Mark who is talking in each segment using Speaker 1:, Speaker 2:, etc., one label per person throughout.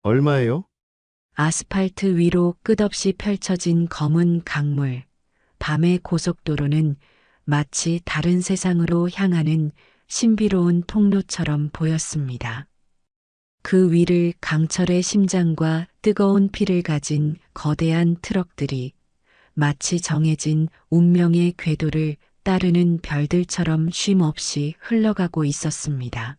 Speaker 1: 얼마예요?
Speaker 2: 아스팔트 위로 끝없이 펼쳐진 검은 강물, 밤의 고속도로는 마치 다른 세상으로 향하는 신비로운 통로처럼 보였습니다. 그 위를 강철의 심장과 뜨거운 피를 가진 거대한 트럭들이 마치 정해진 운명의 궤도를 따르는 별들처럼 쉼 없이 흘러가고 있었습니다.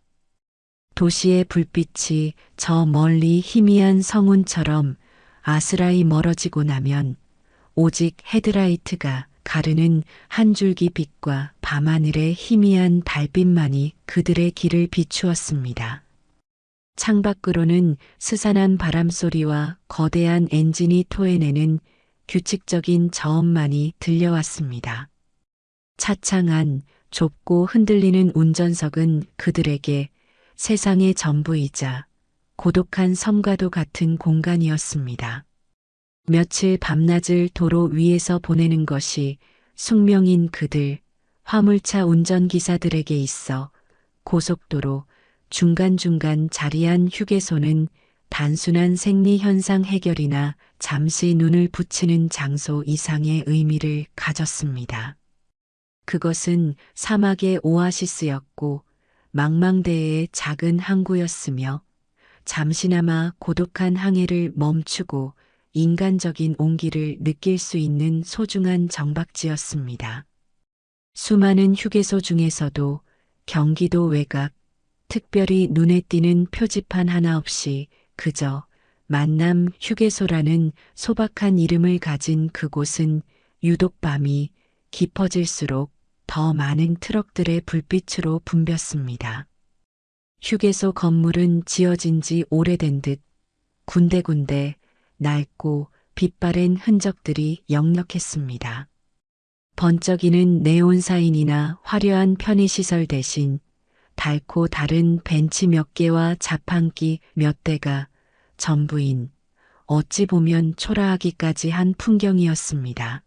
Speaker 2: 도시의 불빛이 저 멀리 희미한 성운처럼 아스라이 멀어지고 나면 오직 헤드라이트가 가르는 한 줄기 빛과 밤하늘의 희미한 달빛만이 그들의 길을 비추었습니다. 창밖으로는 스산한 바람소리와 거대한 엔진이 토해내는 규칙적인 저음만이 들려왔습니다. 차창 안 좁고 흔들리는 운전석은 그들에게 세상의 전부이자 고독한 섬과도 같은 공간이었습니다. 며칠 밤낮을 도로 위에서 보내는 것이 숙명인 그들, 화물차 운전기사들에게 있어 고속도로 중간중간 자리한 휴게소는 단순한 생리현상 해결이나 잠시 눈을 붙이는 장소 이상의 의미를 가졌습니다. 그것은 사막의 오아시스였고 망망대해의 작은 항구였으며 잠시나마 고독한 항해를 멈추고 인간적인 온기를 느낄 수 있는 소중한 정박지였습니다. 수많은 휴게소 중에서도 경기도 외곽, 특별히 눈에 띄는 표지판 하나 없이 그저 만남 휴게소라는 소박한 이름을 가진 그곳은 유독 밤이 깊어질수록 더 많은 트럭들의 불빛으로 붐볐습니다. 휴게소 건물은 지어진 지 오래된 듯 군데군데 낡고 빛바랜 흔적들이 역력했습니다. 번쩍이는 네온 사인이나 화려한 편의시설 대신 닳고 다른 벤치 몇 개와 자판기 몇 대가 전부인 어찌 보면 초라하기까지 한 풍경이었습니다.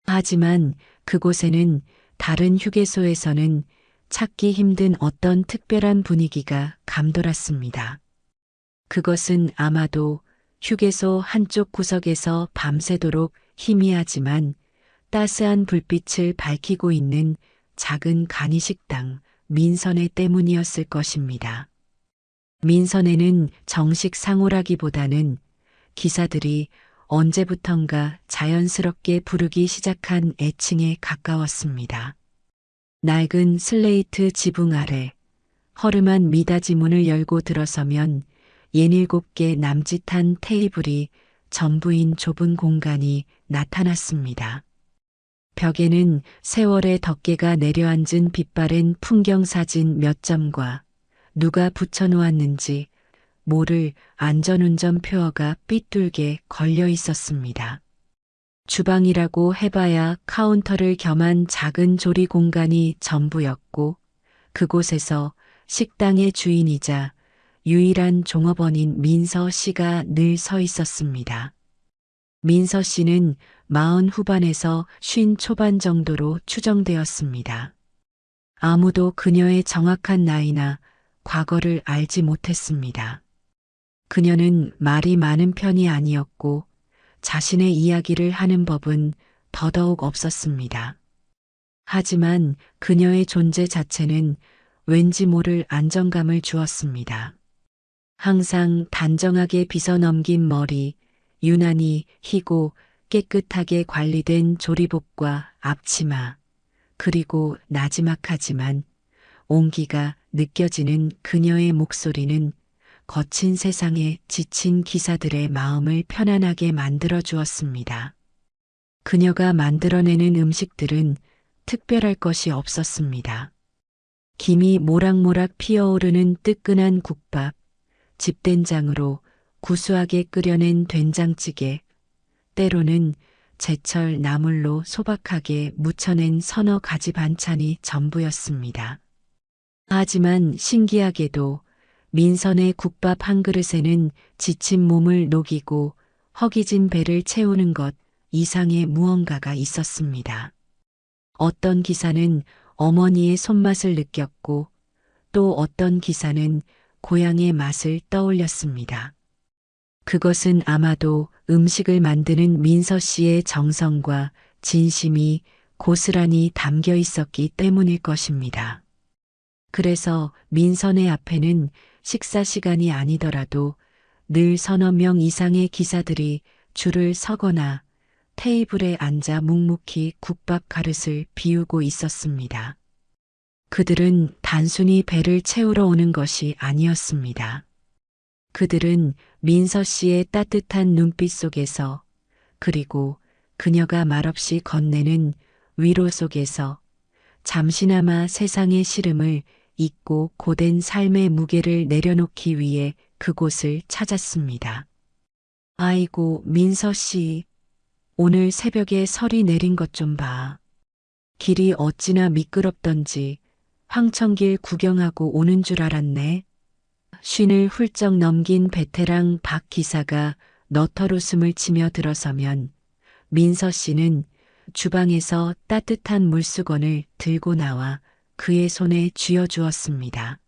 Speaker 2: 하지만 그곳에는 다른 휴게소에서는 찾기 힘든 어떤 특별한 분위기가 감돌았습니다. 그것은 아마도 휴게소 한쪽 구석에서 밤새도록 희미하지만 따스한 불빛을 밝히고 있는 작은 간이식당 민선회 때문이었을 것입니다. 민선회는 정식 상호라기보다는 기사들이 언제부턴가 자연스럽게 부르기 시작한 애칭에 가까웠습니다. 낡은 슬레이트 지붕 아래 허름한 미닫이 문을 열고 들어서면 67개 남짓한 테이블이 전부인 좁은 공간이 나타났습니다. 벽에는 세월의 덮개가 내려앉은 빛바랜 풍경사진 몇 점과 누가 붙여놓았는지 모를 안전운전 표어가 삐뚤게 걸려 있었습니다. 주방이라고 해봐야 카운터를 겸한 작은 조리 공간이 전부였고 그곳에서 식당의 주인이자 유일한 종업원인 민서 씨가 늘 서 있었습니다. 민서 씨는 40 후반에서 50 초반 정도로 추정되었습니다. 아무도 그녀의 정확한 나이나 과거를 알지 못했습니다. 그녀는 말이 많은 편이 아니었고 자신의 이야기를 하는 법은 더더욱 없었습니다. 하지만 그녀의 존재 자체는 왠지 모를 안정감을 주었습니다. 항상 단정하게 빗어넘긴 머리, 유난히 희고 깨끗하게 관리된 조리복과 앞치마, 그리고 나지막하지만 온기가 느껴지는 그녀의 목소리는 거친 세상에 지친 기사들의 마음을 편안하게 만들어 주었습니다. 그녀가 만들어내는 음식들은 특별할 것이 없었습니다. 김이 모락모락 피어오르는 뜨끈한 국밥, 집된장으로 구수하게 끓여낸 된장찌개, 때로는 제철 나물로 소박하게 무쳐낸 서너 가지 반찬이 전부였습니다. 하지만 신기하게도 민선의 국밥 한 그릇에는 지친 몸을 녹이고 허기진 배를 채우는 것 이상의 무언가가 있었습니다. 어떤 기사는 어머니의 손맛을 느꼈고 또 어떤 기사는 고향의 맛을 떠올렸습니다. 그것은 아마도 음식을 만드는 민서 씨의 정성과 진심이 고스란히 담겨 있었기 때문일 것입니다. 그래서 민서네 앞에는 식사 시간이 아니더라도 늘 서너 명 이상의 기사들이 줄을 서거나 테이블에 앉아 묵묵히 국밥 그릇을 비우고 있었습니다. 그들은 단순히 배를 채우러 오는 것이 아니었습니다. 그들은 민서 씨의 따뜻한 눈빛 속에서, 그리고 그녀가 말없이 건네는 위로 속에서 잠시나마 세상의 시름을 잊고 고된 삶의 무게를 내려놓기 위해 그곳을 찾았습니다. 아이고, 민서 씨. 오늘 새벽에 설이 내린 것 좀 봐. 길이 어찌나 미끄럽던지 황천길 구경하고 오는 줄 알았네. 쉰을 훌쩍 넘긴 베테랑 박 기사가 너털웃음을 치며 들어서면 민서 씨는 주방에서 따뜻한 물수건을 들고 나와 그의 손에 쥐어주었습니다.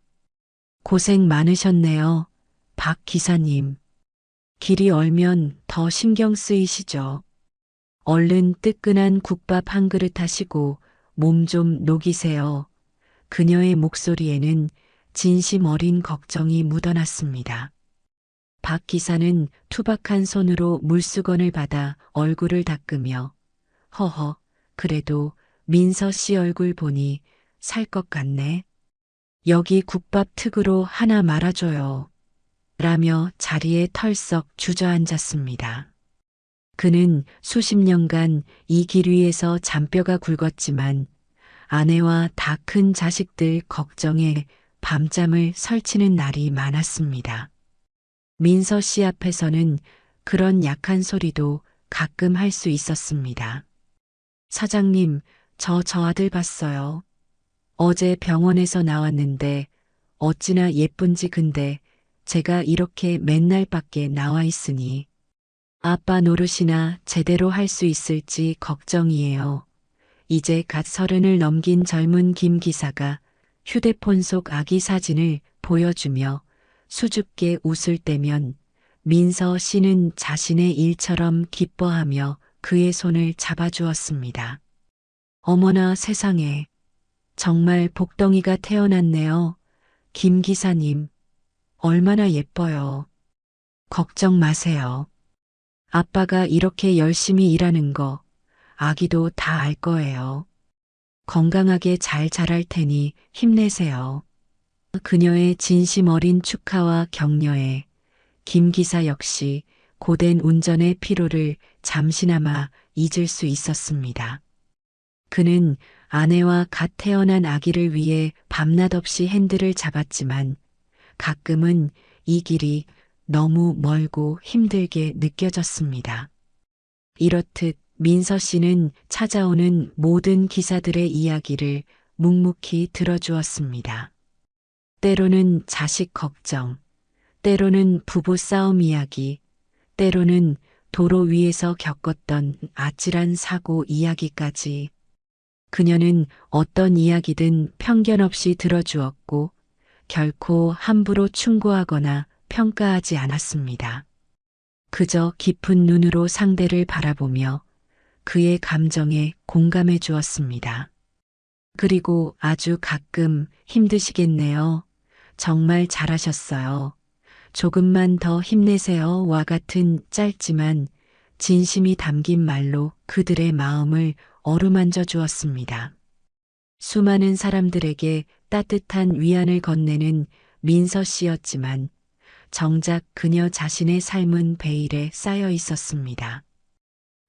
Speaker 2: 고생 많으셨네요, 박 기사님. 길이 얼면 더 신경 쓰이시죠. 얼른 뜨끈한 국밥 한 그릇 하시고 몸 좀 녹이세요. 그녀의 목소리에는 진심 어린 걱정이 묻어났습니다. 박 기사는 투박한 손으로 물수건을 받아 얼굴을 닦으며 허허, 그래도 민서 씨 얼굴 보니 살 것 같네. 여기 국밥 특으로 하나 말아줘요. 라며 자리에 털썩 주저앉았습니다. 그는 수십 년간 이 길 위에서 잔뼈가 굵었지만 아내와 다 큰 자식들 걱정에 밤잠을 설치는 날이 많았습니다. 민서 씨 앞에서는 그런 약한 소리도 가끔 할 수 있었습니다. 사장님, 저 아들 봤어요. 어제 병원에서 나왔는데 어찌나 예쁜지. 근데 제가 이렇게 맨날 밖에 나와 있으니 아빠 노릇이나 제대로 할 수 있을지 걱정이에요. 이제 갓 30을 넘긴 젊은 김 기사가 휴대폰 속 아기 사진을 보여주며 수줍게 웃을 때면 민서 씨는 자신의 일처럼 기뻐하며 그의 손을 잡아주었습니다. 어머나 세상에, 정말 복덩이가 태어났네요. 김 기사님, 얼마나 예뻐요. 걱정 마세요. 아빠가 이렇게 열심히 일하는 거 아기도 다 알 거예요. 건강하게 잘 자랄 테니 힘내세요. 그녀의 진심 어린 축하와 격려에 김 기사 역시 고된 운전의 피로를 잠시나마 잊을 수 있었습니다. 그는 아내와 갓 태어난 아기를 위해 밤낮 없이 핸들을 잡았지만 가끔은 이 길이 너무 멀고 힘들게 느껴졌습니다. 이렇듯 민서 씨는 찾아오는 모든 기사들의 이야기를 묵묵히 들어주었습니다. 때로는 자식 걱정, 때로는 부부 싸움 이야기, 때로는 도로 위에서 겪었던 아찔한 사고 이야기까지. 그녀는 어떤 이야기든 편견 없이 들어주었고 결코 함부로 충고하거나 평가하지 않았습니다. 그저 깊은 눈으로 상대를 바라보며 그의 감정에 공감해 주었습니다. 그리고 아주 가끔 힘드시겠네요. 정말 잘하셨어요. 조금만 더 힘내세요와 같은 짧지만 진심이 담긴 말로 그들의 마음을 어루만져 주었습니다. 수많은 사람들에게 따뜻한 위안을 건네는 민서 씨였지만 정작 그녀 자신의 삶은 베일에 쌓여 있었습니다.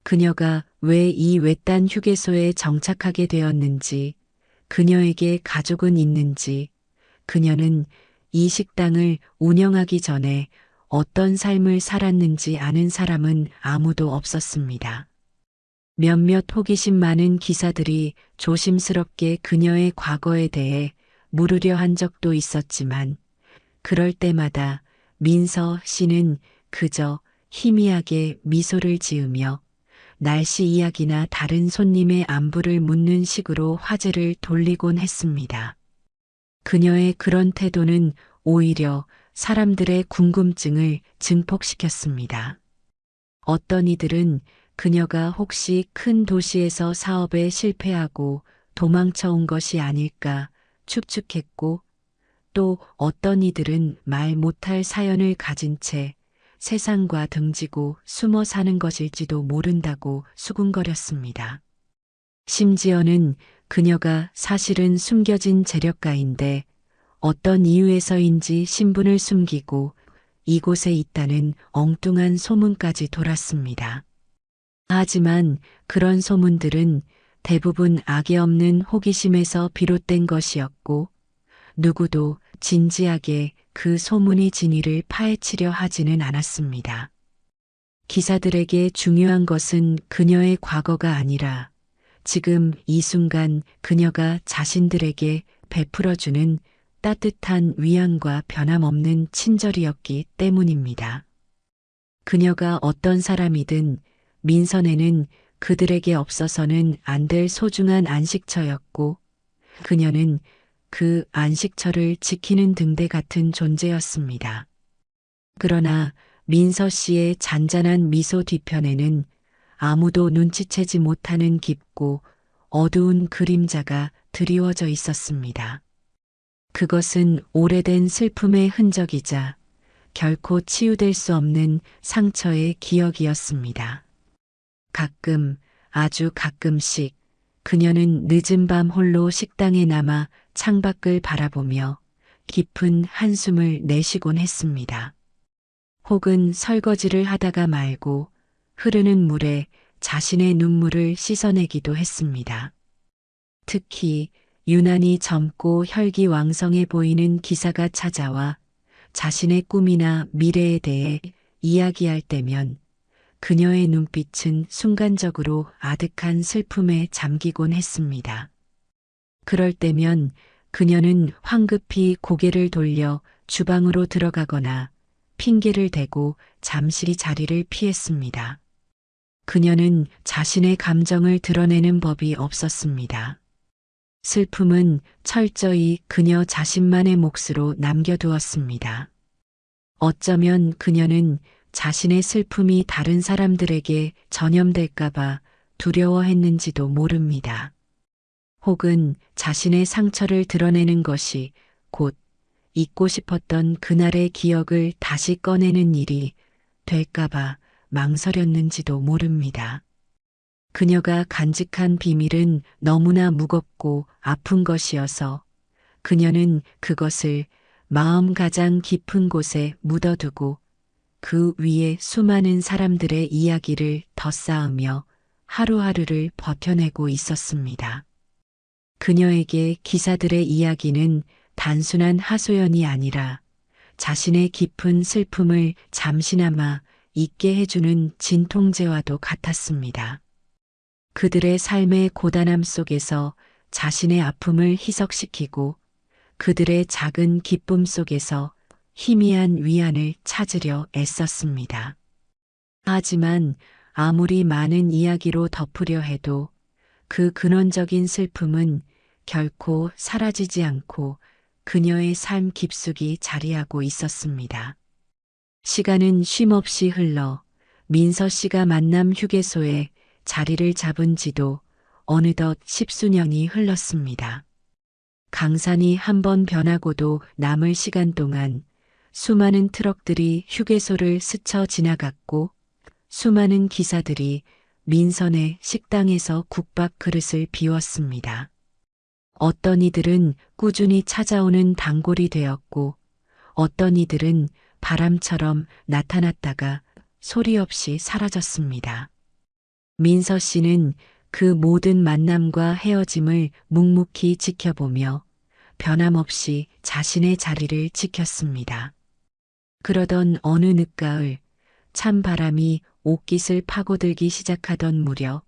Speaker 2: 그녀가 왜 이 외딴 휴게소에 정착하게 되었는지, 그녀에게 가족은 있는지, 그녀는 이 식당을 운영하기 전에 어떤 삶을 살았는지 아는 사람은 아무도 없었습니다. 몇몇 호기심 많은 기사들이 조심스럽게 그녀의 과거에 대해 물으려 한 적도 있었지만 그럴 때마다 민서 씨는 그저 희미하게 미소를 지으며 날씨 이야기나 다른 손님의 안부를 묻는 식으로 화제를 돌리곤 했습니다. 그녀의 그런 태도는 오히려 사람들의 궁금증을 증폭시켰습니다. 어떤 이들은 그녀가 혹시 큰 도시에서 사업에 실패하고 도망쳐 온 것이 아닐까 추측했고, 또 어떤 이들은 말 못할 사연을 가진 채 세상과 등지고 숨어 사는 것일지도 모른다고 수군거렸습니다. 심지어는 그녀가 사실은 숨겨진 재력가인데 어떤 이유에서인지 신분을 숨기고 이곳에 있다는 엉뚱한 소문까지 돌았습니다. 하지만 그런 소문들은 대부분 악의 없는 호기심에서 비롯된 것이었고, 누구도 진지하게 그 소문의 진위를 파헤치려 하지는 않았습니다. 기사들에게 중요한 것은 그녀의 과거가 아니라 지금 이 순간 그녀가 자신들에게 베풀어주는 따뜻한 위안과 변함없는 친절이었기 때문입니다. 그녀가 어떤 사람이든 민선에는 그들에게 없어서는 안 될 소중한 안식처였고, 그녀는 그 안식처를 지키는 등대 같은 존재였습니다. 그러나 민서 씨의 잔잔한 미소 뒤편에는 아무도 눈치채지 못하는 깊고 어두운 그림자가 드리워져 있었습니다. 그것은 오래된 슬픔의 흔적이자 결코 치유될 수 없는 상처의 기억이었습니다. 가끔, 아주 가끔씩 그녀는 늦은 밤 홀로 식당에 남아 창밖을 바라보며 깊은 한숨을 내쉬곤 했습니다. 혹은 설거지를 하다가 말고 흐르는 물에 자신의 눈물을 씻어내기도 했습니다. 특히 유난히 젊고 혈기왕성해 보이는 기사가 찾아와 자신의 꿈이나 미래에 대해 이야기할 때면 그녀의 눈빛은 순간적으로 아득한 슬픔에 잠기곤 했습니다. 그럴 때면 그녀는 황급히 고개를 돌려 주방으로 들어가거나 핑계를 대고 잠시 자리를 피했습니다. 그녀는 자신의 감정을 드러내는 법이 없었습니다. 슬픔은 철저히 그녀 자신만의 몫으로 남겨두었습니다. 어쩌면 그녀는 자신의 슬픔이 다른 사람들에게 전염될까봐 두려워했는지도 모릅니다. 혹은 자신의 상처를 드러내는 것이 곧 잊고 싶었던 그날의 기억을 다시 꺼내는 일이 될까봐 망설였는지도 모릅니다. 그녀가 간직한 비밀은 너무나 무겁고 아픈 것이어서 그녀는 그것을 마음 가장 깊은 곳에 묻어두고 그 위에 수많은 사람들의 이야기를 덧쌓으며 하루하루를 버텨내고 있었습니다. 그녀에게 기사들의 이야기는 단순한 하소연이 아니라 자신의 깊은 슬픔을 잠시나마 잊게 해주는 진통제와도 같았습니다. 그들의 삶의 고단함 속에서 자신의 아픔을 희석시키고 그들의 작은 기쁨 속에서 희미한 위안을 찾으려 애썼습니다. 하지만 아무리 많은 이야기로 덮으려 해도 그 근원적인 슬픔은 결코 사라지지 않고 그녀의 삶 깊숙이 자리하고 있었습니다. 시간은 쉼없이 흘러 민서 씨가 만남 휴게소에 자리를 잡은 지도 어느덧 10수년이 흘렀습니다. 강산이 한번 변하고도 남을 시간 동안 수많은 트럭들이 휴게소를 스쳐 지나갔고 수많은 기사들이 민선의 식당에서 국밥 그릇을 비웠습니다. 어떤 이들은 꾸준히 찾아오는 단골이 되었고 어떤 이들은 바람처럼 나타났다가 소리 없이 사라졌습니다. 민서 씨는 그 모든 만남과 헤어짐을 묵묵히 지켜보며 변함없이 자신의 자리를 지켰습니다. 그러던 어느 늦가을 찬바람이 옷깃을 파고들기 시작하던 무렵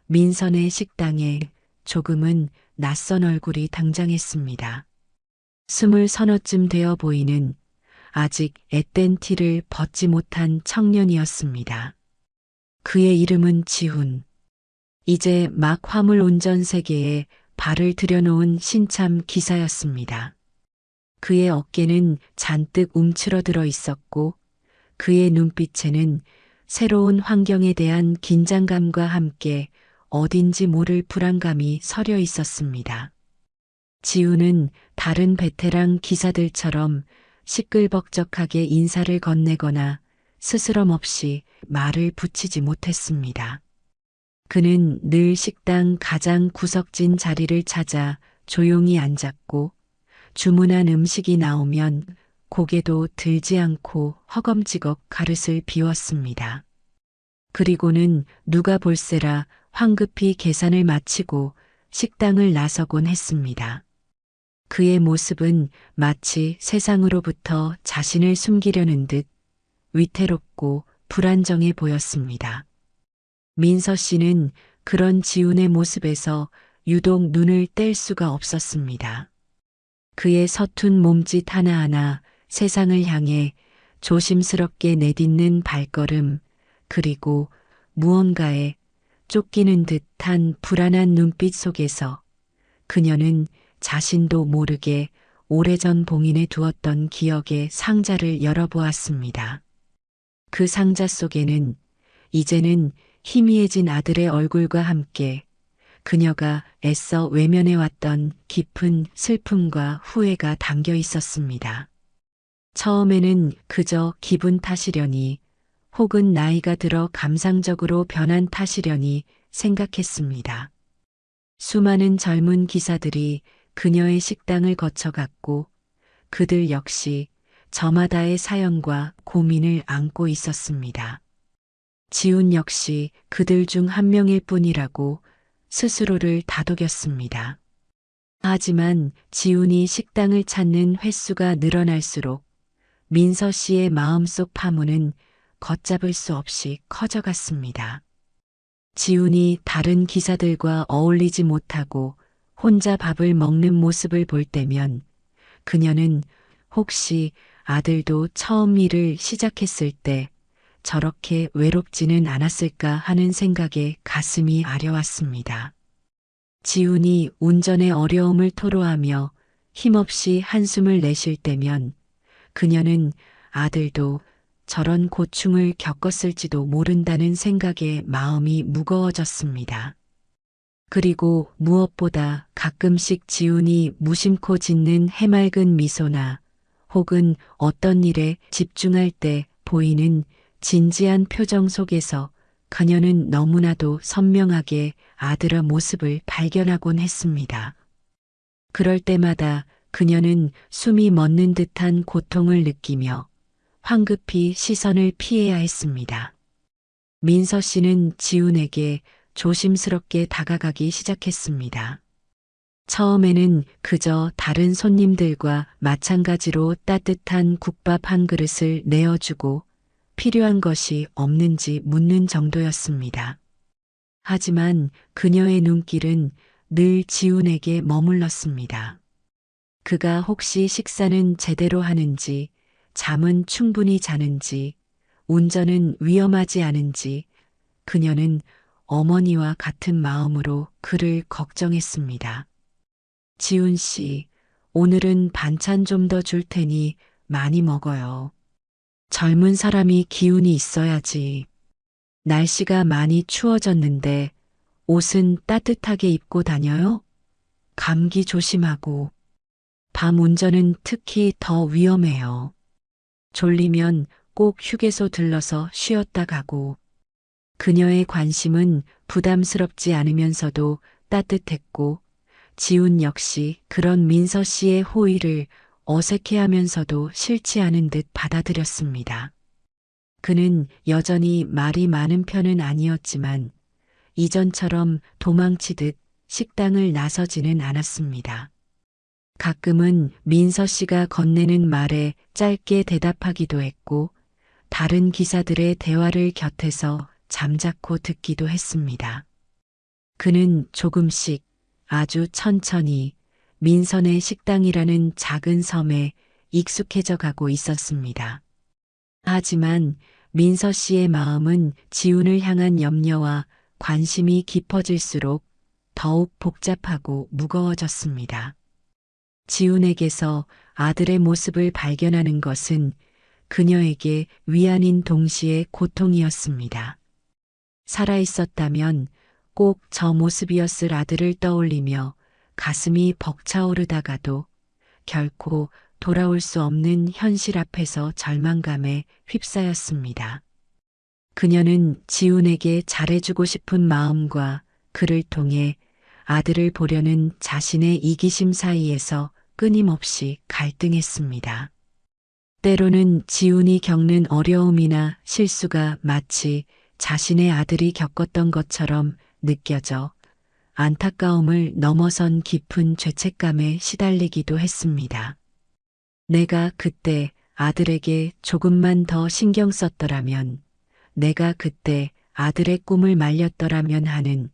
Speaker 2: 민선의 식당에 조금은 낯선 얼굴이 등장했습니다. 20서너쯤 되어 보이는 아직 앳된 티를 벗지 못한 청년이었습니다. 그의 이름은 지훈. 이제 막 화물 운전 세계에 발을 들여놓은 신참 기사였습니다. 그의 어깨는 잔뜩 움츠러들어 있었고 그의 눈빛에는 새로운 환경에 대한 긴장감과 함께 어딘지 모를 불안감이 서려 있었습니다. 지우는 다른 베테랑 기사들처럼 시끌벅적하게 인사를 건네거나 스스럼 없이 말을 붙이지 못했습니다. 그는 늘 식당 가장 구석진 자리를 찾아 조용히 앉았고 주문한 음식이 나오면 고개도 들지 않고 허검지겁 가릇을 비웠습니다. 그리고는 누가 볼세라 황급히 계산을 마치고 식당을 나서곤 했습니다. 그의 모습은 마치 세상으로부터 자신을 숨기려는 듯 위태롭고 불안정해 보였습니다. 민서 씨는 그런 지훈의 모습에서 유독 눈을 뗄 수가 없었습니다. 그의 서툰 몸짓 하나하나, 세상을 향해 조심스럽게 내딛는 발걸음, 그리고 무언가에 쫓기는 듯한 불안한 눈빛 속에서 그녀는 자신도 모르게 오래전 봉인해 두었던 기억의 상자를 열어보았습니다. 그 상자 속에는 이제는 희미해진 아들의 얼굴과 함께 그녀가 애써 외면해왔던 깊은 슬픔과 후회가 담겨 있었습니다. 처음에는 그저 기분 탓이려니 혹은 나이가 들어 감상적으로 변한 탓이려니 생각했습니다. 수많은 젊은 기사들이 그녀의 식당을 거쳐갔고 그들 역시 저마다의 사연과 고민을 안고 있었습니다. 지훈 역시 그들 중 한 명일 뿐이라고 스스로를 다독였습니다. 하지만 지훈이 식당을 찾는 횟수가 늘어날수록 민서 씨의 마음속 파문은 걷잡을 수 없이 커져갔습니다. 지훈이 다른 기사들과 어울리지 못하고 혼자 밥을 먹는 모습을 볼 때면 그녀는 혹시 아들도 처음 일을 시작했을 때 저렇게 외롭지는 않았을까 하는 생각에 가슴이 아려왔습니다. 지훈이 운전의 어려움을 토로하며 힘없이 한숨을 내쉴 때면 그녀는 아들도 저런 고충을 겪었을지도 모른다는 생각에 마음이 무거워졌습니다. 그리고 무엇보다 가끔씩 지훈이 무심코 짓는 해맑은 미소나 혹은 어떤 일에 집중할 때 보이는 진지한 표정 속에서 그녀는 너무나도 선명하게 아들의 모습을 발견하곤 했습니다. 그럴 때마다 그녀는 숨이 멎는 듯한 고통을 느끼며 황급히 시선을 피해야 했습니다. 민서 씨는 지훈에게 조심스럽게 다가가기 시작했습니다. 처음에는 그저 다른 손님들과 마찬가지로 따뜻한 국밥 한 그릇을 내어주고 필요한 것이 없는지 묻는 정도였습니다. 하지만 그녀의 눈길은 늘 지훈에게 머물렀습니다. 그가 혹시 식사는 제대로 하는지, 잠은 충분히 자는지, 운전은 위험하지 않은지, 그녀는 어머니와 같은 마음으로 그를 걱정했습니다. 지훈 씨, 오늘은 반찬 좀 더 줄 테니 많이 먹어요. 젊은 사람이 기운이 있어야지. 날씨가 많이 추워졌는데 옷은 따뜻하게 입고 다녀요? 감기 조심하고. 밤 운전은 특히 더 위험해요. 졸리면 꼭 휴게소 들러서 쉬었다 가고. 그녀의 관심은 부담스럽지 않으면서도 따뜻했고 지훈 역시 그런 민서 씨의 호의를 어색해하면서도 싫지 않은 듯 받아들였습니다. 그는 여전히 말이 많은 편은 아니었지만 이전처럼 도망치듯 식당을 나서지는 않았습니다. 가끔은 민서 씨가 건네는 말에 짧게 대답하기도 했고 다른 기사들의 대화를 곁에서 잠자코 듣기도 했습니다. 그는 조금씩 아주 천천히 민선의 식당이라는 작은 섬에 익숙해져 가고 있었습니다. 하지만 민서 씨의 마음은 지훈을 향한 염려와 관심이 깊어질수록 더욱 복잡하고 무거워졌습니다. 지훈에게서 아들의 모습을 발견하는 것은 그녀에게 위안인 동시에 고통이었습니다. 살아있었다면 꼭 저 모습이었을 아들을 떠올리며 가슴이 벅차오르다가도 결코 돌아올 수 없는 현실 앞에서 절망감에 휩싸였습니다. 그녀는 지훈에게 잘해주고 싶은 마음과 그를 통해 아들을 보려는 자신의 이기심 사이에서 끊임없이 갈등했습니다. 때로는 지훈이 겪는 어려움이나 실수가 마치 자신의 아들이 겪었던 것처럼 느껴져 안타까움을 넘어선 깊은 죄책감에 시달리기도 했습니다. 내가 그때 아들에게 조금만 더 신경 썼더라면, 내가 그때 아들의 꿈을 말렸더라면 하는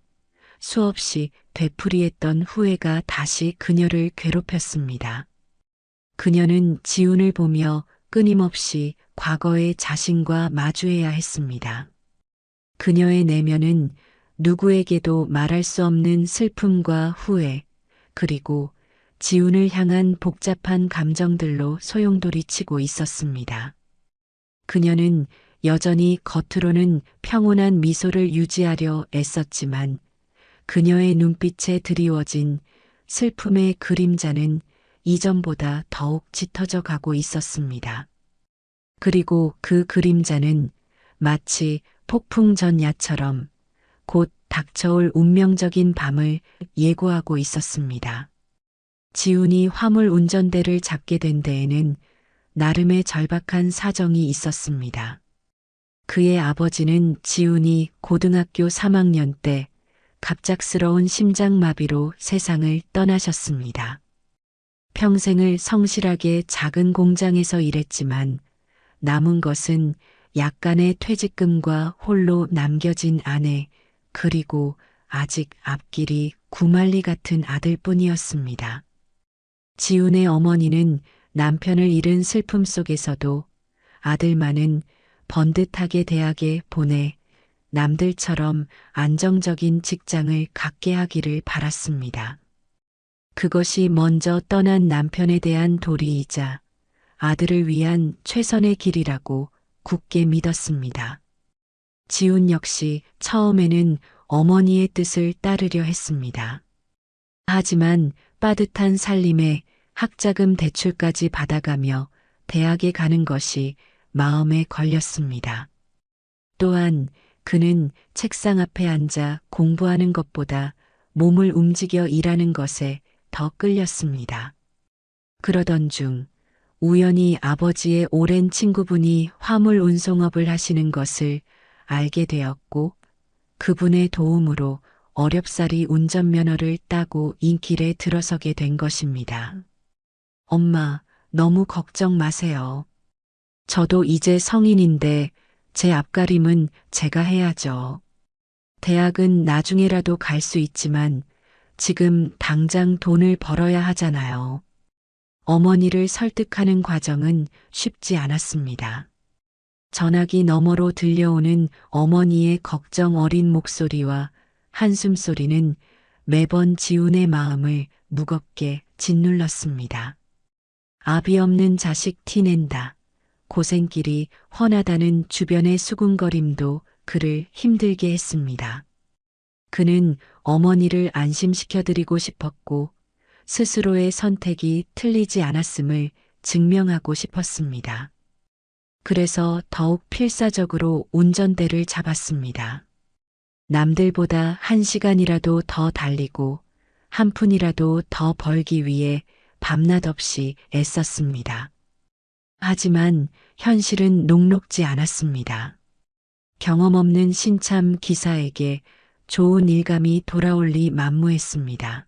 Speaker 2: 수없이 되풀이했던 후회가 다시 그녀를 괴롭혔습니다. 그녀는 지훈을 보며 끊임없이 과거의 자신과 마주해야 했습니다. 그녀의 내면은 누구에게도 말할 수 없는 슬픔과 후회, 그리고 지훈을 향한 복잡한 감정들로 소용돌이치고 있었습니다. 그녀는 여전히 겉으로는 평온한 미소를 유지하려 애썼지만 그녀의 눈빛에 드리워진 슬픔의 그림자는 이전보다 더욱 짙어져 가고 있었습니다. 그리고 그 그림자는 마치 폭풍 전야처럼 곧 닥쳐올 운명적인 밤을 예고하고 있었습니다. 지훈이 화물 운전대를 잡게 된 데에는 나름의 절박한 사정이 있었습니다. 그의 아버지는 지훈이 고등학교 3학년 때 갑작스러운 심장마비로 세상을 떠나셨습니다. 평생을 성실하게 작은 공장에서 일했지만 남은 것은 약간의 퇴직금과 홀로 남겨진 아내, 그리고 아직 앞길이 구말리 같은 아들뿐이었습니다. 지훈의 어머니는 남편을 잃은 슬픔 속에서도 아들만은 번듯하게 대학에 보내 남들처럼 안정적인 직장을 갖게 하기를 바랐습니다. 그것이 먼저 떠난 남편에 대한 도리이자 아들을 위한 최선의 길이라고 굳게 믿었습니다. 지훈 역시 처음에는 어머니의 뜻을 따르려 했습니다. 하지만 빠듯한 살림에 학자금 대출까지 받아가며 대학에 가는 것이 마음에 걸렸습니다. 또한 그는 책상 앞에 앉아 공부하는 것보다 몸을 움직여 일하는 것에 더 끌렸습니다. 그러던 중 우연히 아버지의 오랜 친구분이 화물 운송업을 하시는 것을 알게 되었고, 그분의 도움으로 어렵사리 운전면허를 따고 인길에 들어서게 된 것입니다. 엄마, 너무 걱정 마세요. 저도 이제 성인인데 제 앞가림은 제가 해야죠. 대학은 나중에라도 갈 수 있지만 지금 당장 돈을 벌어야 하잖아요. 어머니를 설득하는 과정은 쉽지 않았습니다. 전화기 너머로 들려오는 어머니의 걱정 어린 목소리와 한숨 소리는 매번 지훈의 마음을 무겁게 짓눌렀습니다. 아비 없는 자식 티낸다. 고생길이 훤하다는 주변의 수군거림도 그를 힘들게 했습니다. 그는 어머니를 안심시켜드리고 싶었고 스스로의 선택이 틀리지 않았음을 증명하고 싶었습니다. 그래서 더욱 필사적으로 운전대를 잡았습니다. 남들보다 1시간이라도 더 달리고 한 푼이라도 더 벌기 위해 밤낮 없이 애썼습니다. 하지만 현실은 녹록지 않았습니다. 경험 없는 신참 기사에게 좋은 일감이 돌아올 리 만무했습니다.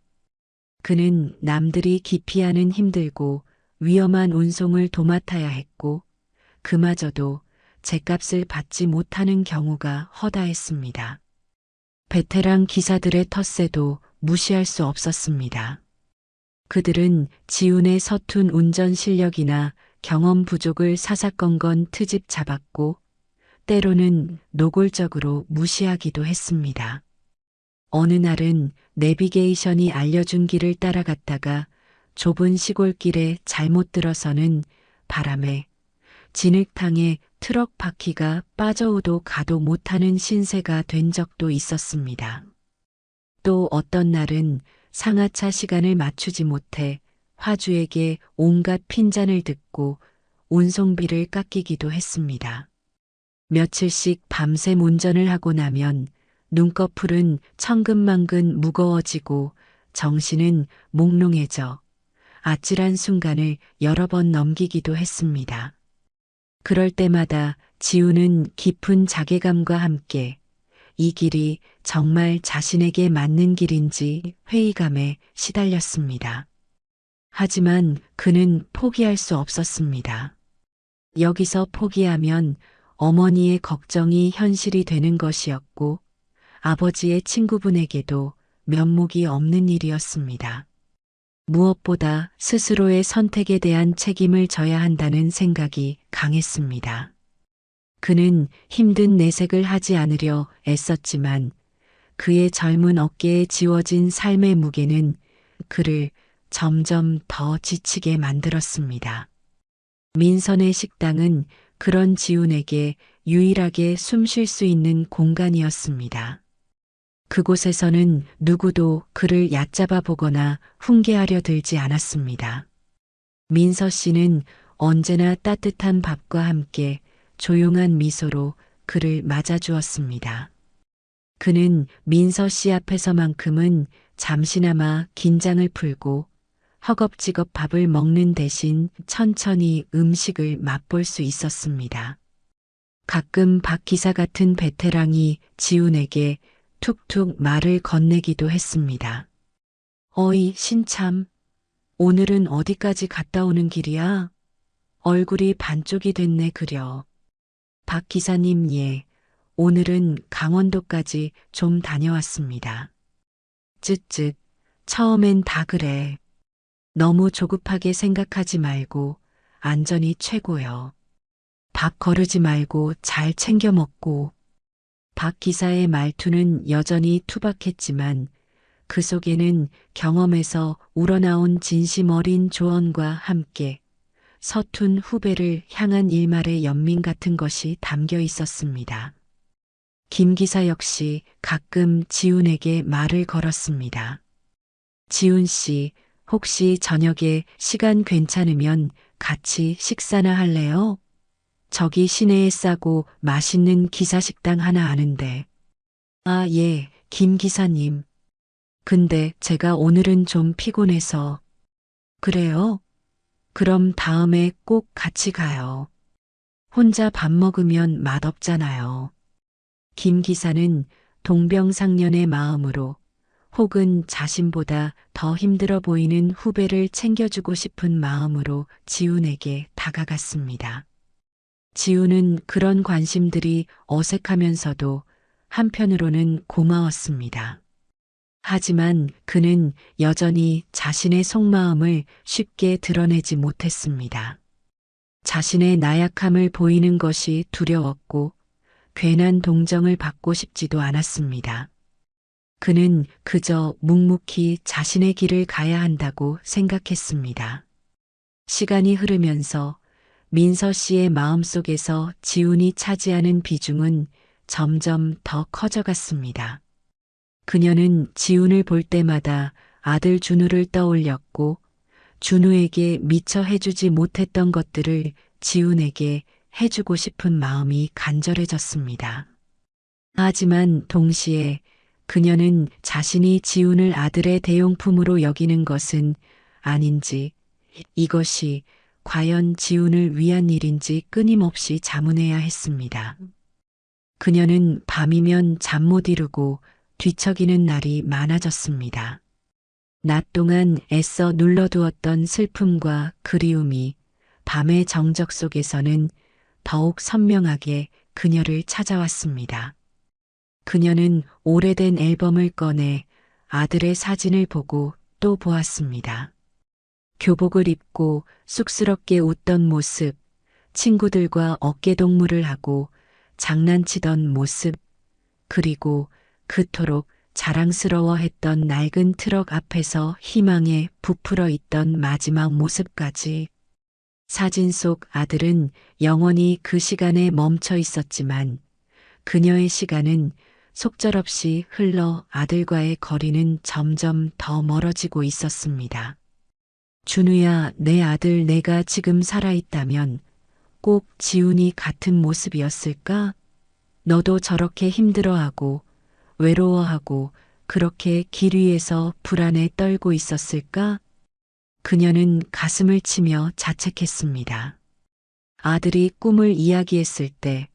Speaker 2: 그는 남들이 기피하는 힘들고 위험한 운송을 도맡아야 했고 그마저도 죗값을 받지 못하는 경우가 허다했습니다. 베테랑 기사들의 텃세도 무시할 수 없었습니다. 그들은 지훈의 서툰 운전 실력이나 경험 부족을 사사건건 트집 잡았고 때로는 노골적으로 무시하기도 했습니다. 어느 날은 내비게이션이 알려준 길을 따라갔다가 좁은 시골길에 잘못 들어서는 바람에 진흙탕에 트럭 바퀴가 빠져오도 가도 못하는 신세가 된 적도 있었습니다. 또 어떤 날은 상하차 시간을 맞추지 못해 화주에게 온갖 핀잔을 듣고 운송비를 깎이기도 했습니다. 며칠씩 밤샘 운전을 하고 나면 눈꺼풀은 천근만근 무거워지고 정신은 몽롱해져 아찔한 순간을 여러 번 넘기기도 했습니다. 그럴 때마다 지우는 깊은 자괴감과 함께 이 길이 정말 자신에게 맞는 길인지 회의감에 시달렸습니다. 하지만 그는 포기할 수 없었습니다. 여기서 포기하면 어머니의 걱정이 현실이 되는 것이었고 아버지의 친구분에게도 면목이 없는 일이었습니다. 무엇보다 스스로의 선택에 대한 책임을 져야 한다는 생각이 강했습니다. 그는 힘든 내색을 하지 않으려 애썼지만 그의 젊은 어깨에 지워진 삶의 무게는 그를 점점 더 지치게 만들었습니다. 민선의 식당은 그런 지훈에게 유일하게 숨 쉴 수 있는 공간이었습니다. 그곳에서는 누구도 그를 얕잡아 보거나 훈계하려 들지 않았습니다. 민서 씨는 언제나 따뜻한 밥과 함께 조용한 미소로 그를 맞아주었습니다. 그는 민서 씨 앞에서만큼은 잠시나마 긴장을 풀고 허겁지겁 밥을 먹는 대신 천천히 음식을 맛볼 수 있었습니다. 가끔 박 기사 같은 베테랑이 지훈에게 툭툭 말을 건네기도 했습니다. 어이 신참, 오늘은 어디까지 갔다 오는 길이야? 얼굴이 반쪽이 됐네 그려. 박 기사님 예, 오늘은 강원도까지 좀 다녀왔습니다. 쯧쯧, 처음엔 다 그래. 너무 조급하게 생각하지 말고 안전이 최고요. 밥 거르지 말고 잘 챙겨 먹고. 박 기사의 말투는 여전히 투박했지만 그 속에는 경험에서 우러나온 진심 어린 조언과 함께 서툰 후배를 향한 일말의 연민 같은 것이 담겨 있었습니다. 김 기사 역시 가끔 지훈에게 말을 걸었습니다. 지훈 씨, 혹시 저녁에 시간 괜찮으면 같이 식사나 할래요? 저기 시내에 싸고 맛있는 기사식당 하나 아는데. 아, 예, 김 기사님. 근데 제가 오늘은 좀 피곤해서. 그래요? 그럼 다음에 꼭 같이 가요. 혼자 밥 먹으면 맛없잖아요. 김 기사는 동병상련의 마음으로 혹은 자신보다 더 힘들어 보이는 후배를 챙겨주고 싶은 마음으로 지훈에게 다가갔습니다. 지훈은 그런 관심들이 어색하면서도 한편으로는 고마웠습니다. 하지만 그는 여전히 자신의 속마음을 쉽게 드러내지 못했습니다. 자신의 나약함을 보이는 것이 두려웠고 괜한 동정을 받고 싶지도 않았습니다. 그는 그저 묵묵히 자신의 길을 가야 한다고 생각했습니다. 시간이 흐르면서 민서 씨의 마음속에서 지훈이 차지하는 비중은 점점 더 커져갔습니다. 그녀는 지훈을 볼 때마다 아들 준우를 떠올렸고 준우에게 미처 해주지 못했던 것들을 지훈에게 해주고 싶은 마음이 간절해졌습니다. 하지만 동시에 그녀는 자신이 지훈을 아들의 대용품으로 여기는 것은 아닌지, 이것이 과연 지훈을 위한 일인지 끊임없이 자문해야 했습니다. 그녀는 밤이면 잠 못 이루고 뒤척이는 날이 많아졌습니다. 낮 동안 애써 눌러두었던 슬픔과 그리움이 밤의 정적 속에서는 더욱 선명하게 그녀를 찾아왔습니다. 그녀는 오래된 앨범을 꺼내 아들의 사진을 보고 또 보았습니다. 교복을 입고 쑥스럽게 웃던 모습, 친구들과 어깨동무를 하고 장난치던 모습, 그리고 그토록 자랑스러워했던 낡은 트럭 앞에서 희망에 부풀어 있던 마지막 모습까지. 사진 속 아들은 영원히 그 시간에 멈춰 있었지만 그녀의 시간은 속절없이 흘러 아들과의 거리는 점점 더 멀어지고 있었습니다. 준우야, 내 아들 내가 지금 살아있다면 꼭 지훈이 같은 모습이었을까? 너도 저렇게 힘들어하고 외로워하고 그렇게 길 위에서 불안에 떨고 있었을까? 그녀는 가슴을 치며 자책했습니다. 아들이 꿈을 이야기했을 때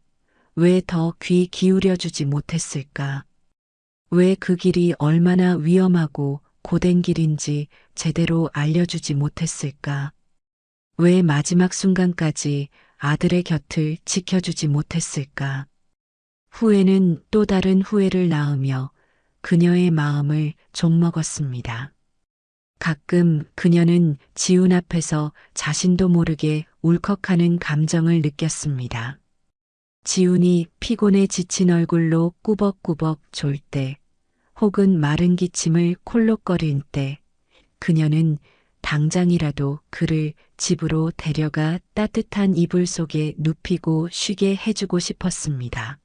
Speaker 2: 왜 더 귀 기울여 주지 못했을까? 왜 그 길이 얼마나 위험하고 고된 길인지 제대로 알려주지 못했을까? 왜 마지막 순간까지 아들의 곁을 지켜주지 못했을까? 후회는 또 다른 후회를 낳으며 그녀의 마음을 좀먹었습니다. 가끔 그녀는 지훈 앞에서 자신도 모르게 울컥하는 감정을 느꼈습니다. 지훈이 피곤해 지친 얼굴로 꾸벅꾸벅 졸 때, 혹은 마른 기침을 콜록거릴 때, 그녀는 당장이라도 그를 집으로 데려가 따뜻한 이불 속에 눕히고 쉬게 해주고 싶었습니다.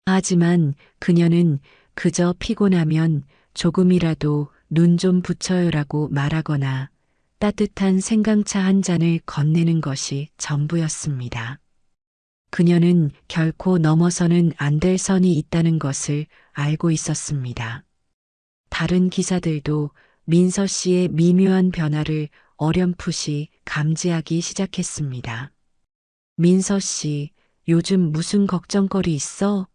Speaker 2: 하지만 그녀는 그저 피곤하면 조금이라도 눈 좀 붙여요라고 말하거나 따뜻한 생강차 한 잔을 건네는 것이 전부였습니다. 그녀는 결코 넘어서는 안 될 선이 있다는 것을 알고 있었습니다. 다른 기사들도 민서 씨의 미묘한 변화를 어렴풋이 감지하기 시작했습니다. 민서 씨, 요즘 무슨 걱정거리 있어?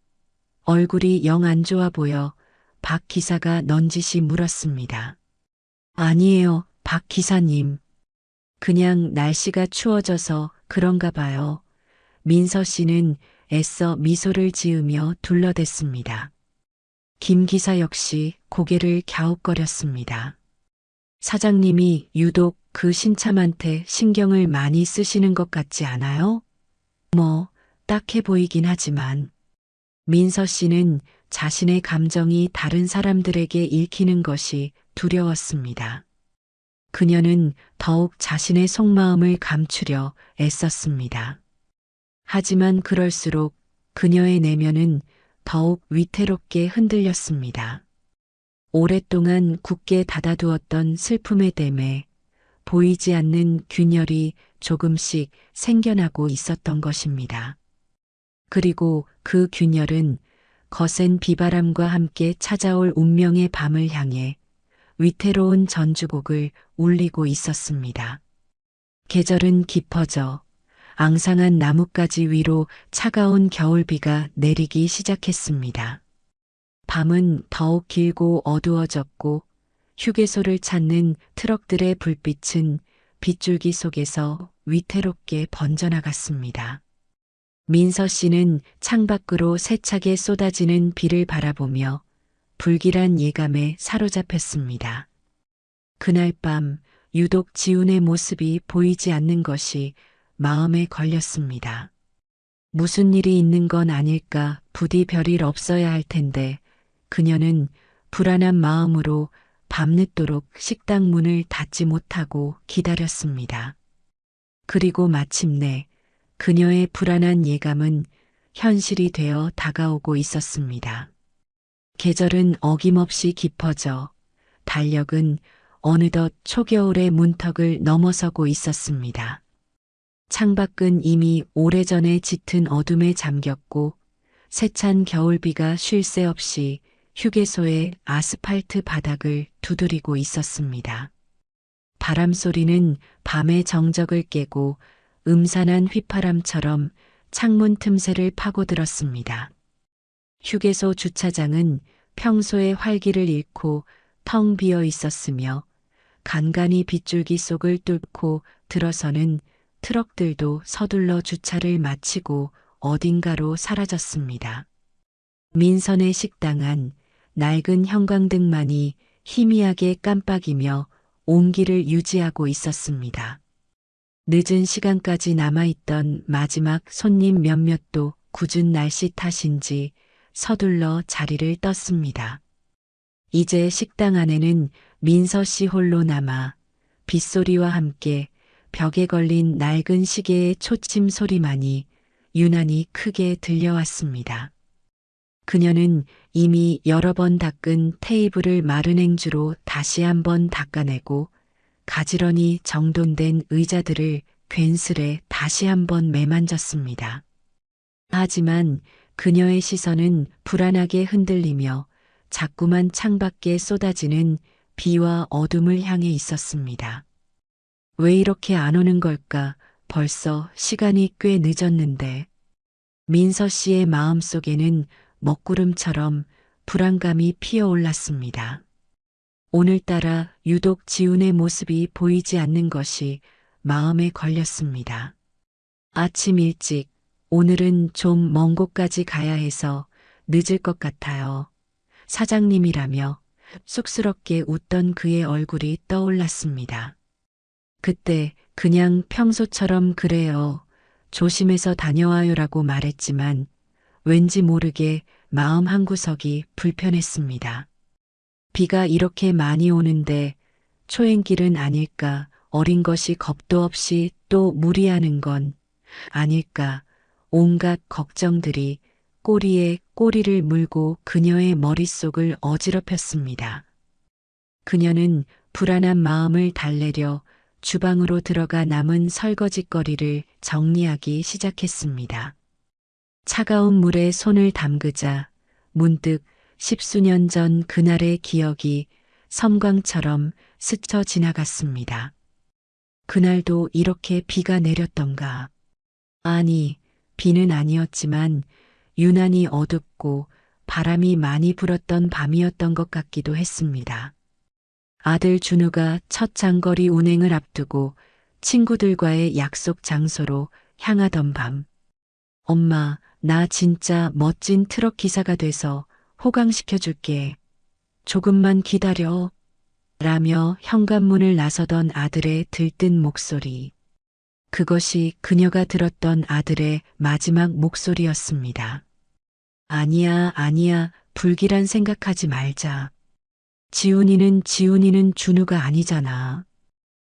Speaker 2: 얼굴이 영 안 좋아 보여 박 기사가 넌지시 물었습니다. 아니에요, 박 기사님. 그냥 날씨가 추워져서 그런가 봐요. 민서 씨는 애써 미소를 지으며 둘러댔습니다. 김 기사 역시 고개를 갸웃거렸습니다. 사장님이 유독 그 신참한테 신경을 많이 쓰시는 것 같지 않아요? 뭐, 딱해 보이긴 하지만. 민서 씨는 자신의 감정이 다른 사람들에게 읽히는 것이 두려웠습니다. 그녀는 더욱 자신의 속마음을 감추려 애썼습니다. 하지만 그럴수록 그녀의 내면은 더욱 위태롭게 흔들렸습니다. 오랫동안 굳게 닫아두었던 슬픔의 댐에 보이지 않는 균열이 조금씩 생겨나고 있었던 것입니다. 그리고 그 균열은 거센 비바람과 함께 찾아올 운명의 밤을 향해 위태로운 전주곡을 울리고 있었습니다. 계절은 깊어져 앙상한 나뭇가지 위로 차가운 겨울비가 내리기 시작했습니다. 밤은 더욱 길고 어두워졌고 휴게소를 찾는 트럭들의 불빛은 빗줄기 속에서 위태롭게 번져나갔습니다. 민서 씨는 창밖으로 세차게 쏟아지는 비를 바라보며 불길한 예감에 사로잡혔습니다. 그날 밤 유독 지훈의 모습이 보이지 않는 것이 마음에 걸렸습니다. 무슨 일이 있는 건 아닐까, 부디 별일 없어야 할 텐데 그녀는 불안한 마음으로 밤늦도록 식당 문을 닫지 못하고 기다렸습니다. 그리고 마침내 그녀의 불안한 예감은 현실이 되어 다가오고 있었습니다. 계절은 어김없이 깊어져 달력은 어느덧 초겨울의 문턱을 넘어서고 있었습니다. 창밖은 이미 오래전에 짙은 어둠에 잠겼고 세찬 겨울비가 쉴 새 없이 휴게소의 아스팔트 바닥을 두드리고 있었습니다. 바람 소리는 밤의 정적을 깨고 음산한 휘파람처럼 창문 틈새를 파고들었습니다. 휴게소 주차장은 평소의 활기를 잃고 텅 비어 있었으며 간간히 빗줄기 속을 뚫고 들어서는 트럭들도 서둘러 주차를 마치고 어딘가로 사라졌습니다. 민선의 식당 안 낡은 형광등만이 희미하게 깜빡이며 온기를 유지하고 있었습니다. 늦은 시간까지 남아있던 마지막 손님 몇몇도 궂은 날씨 탓인지 서둘러 자리를 떴습니다. 이제 식당 안에는 민서 씨 홀로 남아 빗소리와 함께 벽에 걸린 낡은 시계의 초침 소리만이 유난히 크게 들려왔습니다. 그녀는 이미 여러 번 닦은 테이블을 마른 행주로 다시 한번 닦아내고 가지런히 정돈된 의자들을 괜스레 다시 한번 매만졌습니다. 하지만 그녀의 시선은 불안하게 흔들리며 자꾸만 창밖에 쏟아지는 비와 어둠을 향해 있었습니다. 왜 이렇게 안 오는 걸까? 벌써 시간이 꽤 늦었는데. 민서 씨의 마음속에는 먹구름처럼 불안감이 피어올랐습니다. 오늘따라 유독 지훈의 모습이 보이지 않는 것이 마음에 걸렸습니다. 아침 일찍, 오늘은 좀 먼 곳까지 가야 해서 늦을 것 같아요. 사장님이라며 쑥스럽게 웃던 그의 얼굴이 떠올랐습니다. 그때 그냥 평소처럼 그래요. 조심해서 다녀와요라고 말했지만 왠지 모르게 마음 한구석이 불편했습니다. 비가 이렇게 많이 오는데 초행길은 아닐까, 어린 것이 겁도 없이 또 무리하는 건 아닐까, 온갖 걱정들이 꼬리에 꼬리를 물고 그녀의 머릿속을 어지럽혔습니다. 그녀는 불안한 마음을 달래려 주방으로 들어가 남은 설거지거리를 정리하기 시작했습니다. 차가운 물에 손을 담그자 문득 십수년 전 그날의 기억이 섬광처럼 스쳐 지나갔습니다. 그날도 이렇게 비가 내렸던가. 아니, 비는 아니었지만 유난히 어둡고 바람이 많이 불었던 밤이었던 것 같기도 했습니다. 아들 준우가 첫 장거리 운행을 앞두고 친구들과의 약속 장소로 향하던 밤. 엄마, 나 진짜 멋진 트럭 기사가 돼서 호강시켜줄게. 조금만 기다려. 라며 현관문을 나서던 아들의 들뜬 목소리. 그것이 그녀가 들었던 아들의 마지막 목소리였습니다. 아니야, 아니야, 불길한 생각하지 말자. 지훈이는 준우가 아니잖아.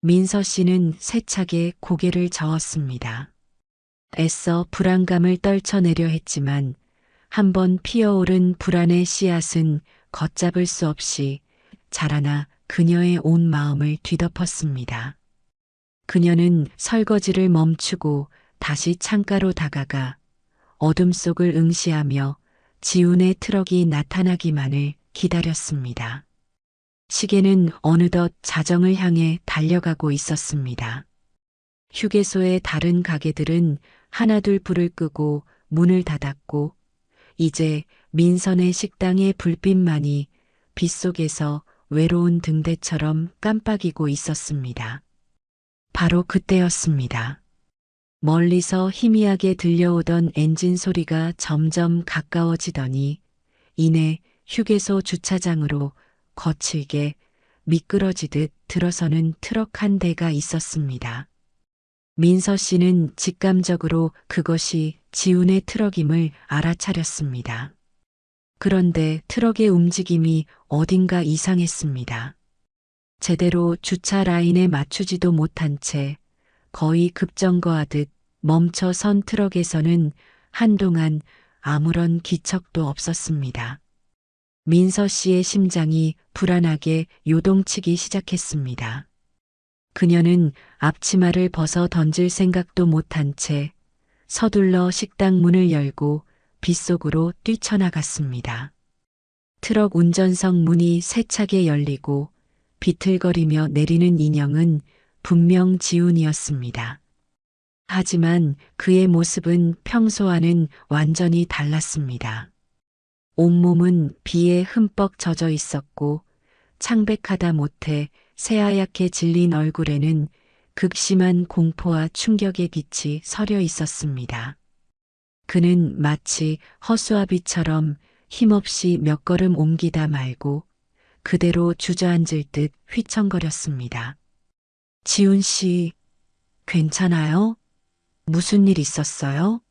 Speaker 2: 민서 씨는 세차게 고개를 저었습니다. 애써 불안감을 떨쳐내려 했지만 한번 피어오른 불안의 씨앗은 걷잡을 수 없이 자라나 그녀의 온 마음을 뒤덮었습니다. 그녀는 설거지를 멈추고 다시 창가로 다가가 어둠 속을 응시하며 지훈의 트럭이 나타나기만을 기다렸습니다. 시계는 어느덧 자정을 향해 달려가고 있었습니다. 휴게소의 다른 가게들은 하나둘 불을 끄고 문을 닫았고 이제 민선의 식당의 불빛만이 빗속에서 외로운 등대처럼 깜빡이고 있었습니다. 바로 그때였습니다. 멀리서 희미하게 들려오던 엔진 소리가 점점 가까워지더니 이내 휴게소 주차장으로 거칠게 미끄러지듯 들어서는 트럭 한 대가 있었습니다. 민서 씨는 직감적으로 그것이 지훈의 트럭임을 알아차렸습니다. 그런데 트럭의 움직임이 어딘가 이상했습니다. 제대로 주차 라인에 맞추지도 못한 채 거의 급정거하듯 멈춰 선 트럭에서는 한동안 아무런 기척도 없었습니다. 민서 씨의 심장이 불안하게 요동치기 시작했습니다. 그녀는 앞치마를 벗어 던질 생각도 못한 채 서둘러 식당 문을 열고 빗속으로 뛰쳐나갔습니다. 트럭 운전석 문이 세차게 열리고 비틀거리며 내리는 인형은 분명 지훈이었습니다. 하지만 그의 모습은 평소와는 완전히 달랐습니다. 온몸은 비에 흠뻑 젖어 있었고 창백하다 못해 새하얗게 질린 얼굴에는 극심한 공포와 충격의 빛이 서려 있었습니다. 그는 마치 허수아비처럼 힘없이 몇 걸음 옮기다 말고 그대로 주저앉을 듯 휘청거렸습니다. 지훈 씨, 괜찮아요? 무슨 일 있었어요?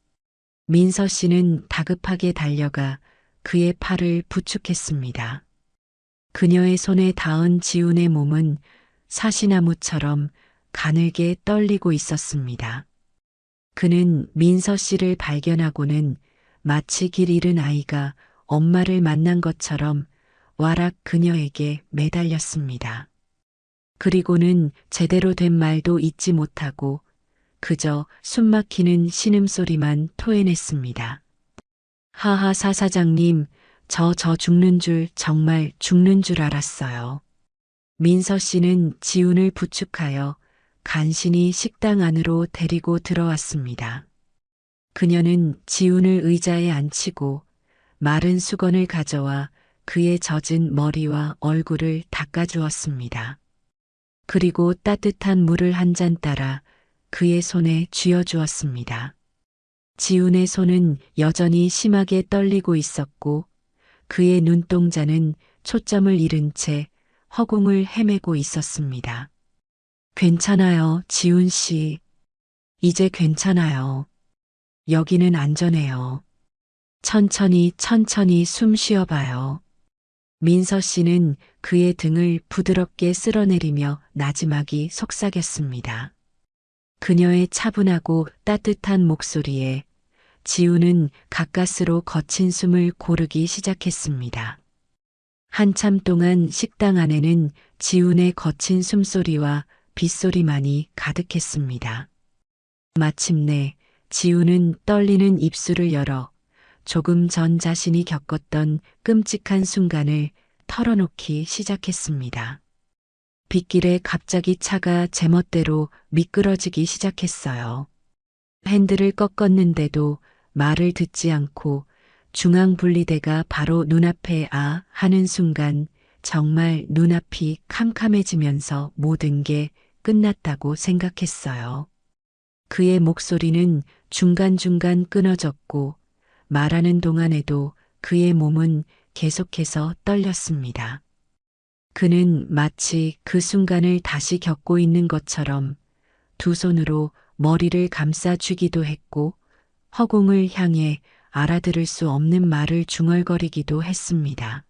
Speaker 2: 민서 씨는 다급하게 달려가 그의 팔을 부축했습니다. 그녀의 손에 닿은 지훈의 몸은 사시나무처럼 가늘게 떨리고 있었습니다. 그는 민서 씨를 발견하고는 마치 길 잃은 아이가 엄마를 만난 것처럼 와락 그녀에게 매달렸습니다. 그리고는 제대로 된 말도 잊지 못하고 그저 숨막히는 신음소리만 토해냈습니다. 하하 사사장님, 저 죽는 줄 정말 죽는 줄 알았어요. 민서 씨는 지훈을 부축하여 간신히 식당 안으로 데리고 들어왔습니다. 그녀는 지훈을 의자에 앉히고 마른 수건을 가져와 그의 젖은 머리와 얼굴을 닦아주었습니다. 그리고 따뜻한 물을 한 잔 따라 그의 손에 쥐어주었습니다. 지훈의 손은 여전히 심하게 떨리고 있었고 그의 눈동자는 초점을 잃은 채 허공을 헤매고 있었습니다. 괜찮아요, 지훈 씨. 이제 괜찮아요. 여기는 안전해요. 천천히 숨 쉬어봐요. 민서 씨는 그의 등을 부드럽게 쓸어내리며 나지막이 속삭였습니다. 그녀의 차분하고 따뜻한 목소리에 지훈은 가까스로 거친 숨을 고르기 시작했습니다. 한참 동안 식당 안에는 지훈의 거친 숨소리와 빗소리만이 가득했습니다. 마침내 지훈은 떨리는 입술을 열어 조금 전 자신이 겪었던 끔찍한 순간을 털어놓기 시작했습니다. 빗길에 갑자기 차가 제멋대로 미끄러지기 시작했어요. 핸들을 꺾었는데도 말을 듣지 않고 중앙분리대가 바로 눈앞에 하는 순간 정말 눈앞이 캄캄해지면서 모든 게 끝났다고 생각했어요. 그의 목소리는 중간중간 끊어졌고 말하는 동안에도 그의 몸은 계속해서 떨렸습니다. 그는 마치 그 순간을 다시 겪고 있는 것처럼 두 손으로 머리를 감싸쥐기도 했고 허공을 향해 알아들을 수 없는 말을 중얼거리기도 했습니다.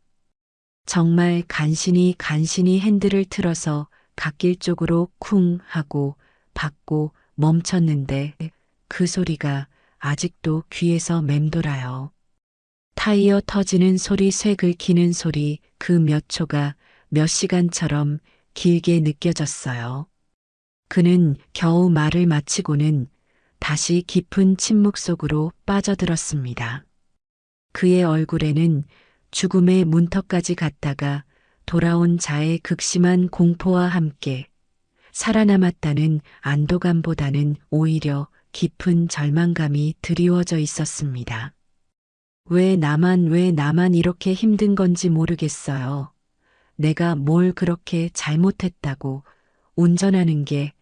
Speaker 2: 정말 간신히 핸들을 틀어서 갓길 쪽으로 쿵 하고 받고 멈췄는데 그 소리가 아직도 귀에서 맴돌아요. 타이어 터지는 소리, 쇠 긁히는 소리, 그 몇 초가 몇 시간처럼 길게 느껴졌어요. 그는 겨우 말을 마치고는 다시 깊은 침묵 속으로 빠져들었습니다. 그의 얼굴에는 죽음의 문턱까지 갔다가 돌아온 자의 극심한 공포와 함께 살아남았다는 안도감보다는 오히려 깊은 절망감이 드리워져 있었습니다. 왜 나만 이렇게 힘든 건지 모르겠어요. 내가 뭘 그렇게 잘못했다고 운전하는 게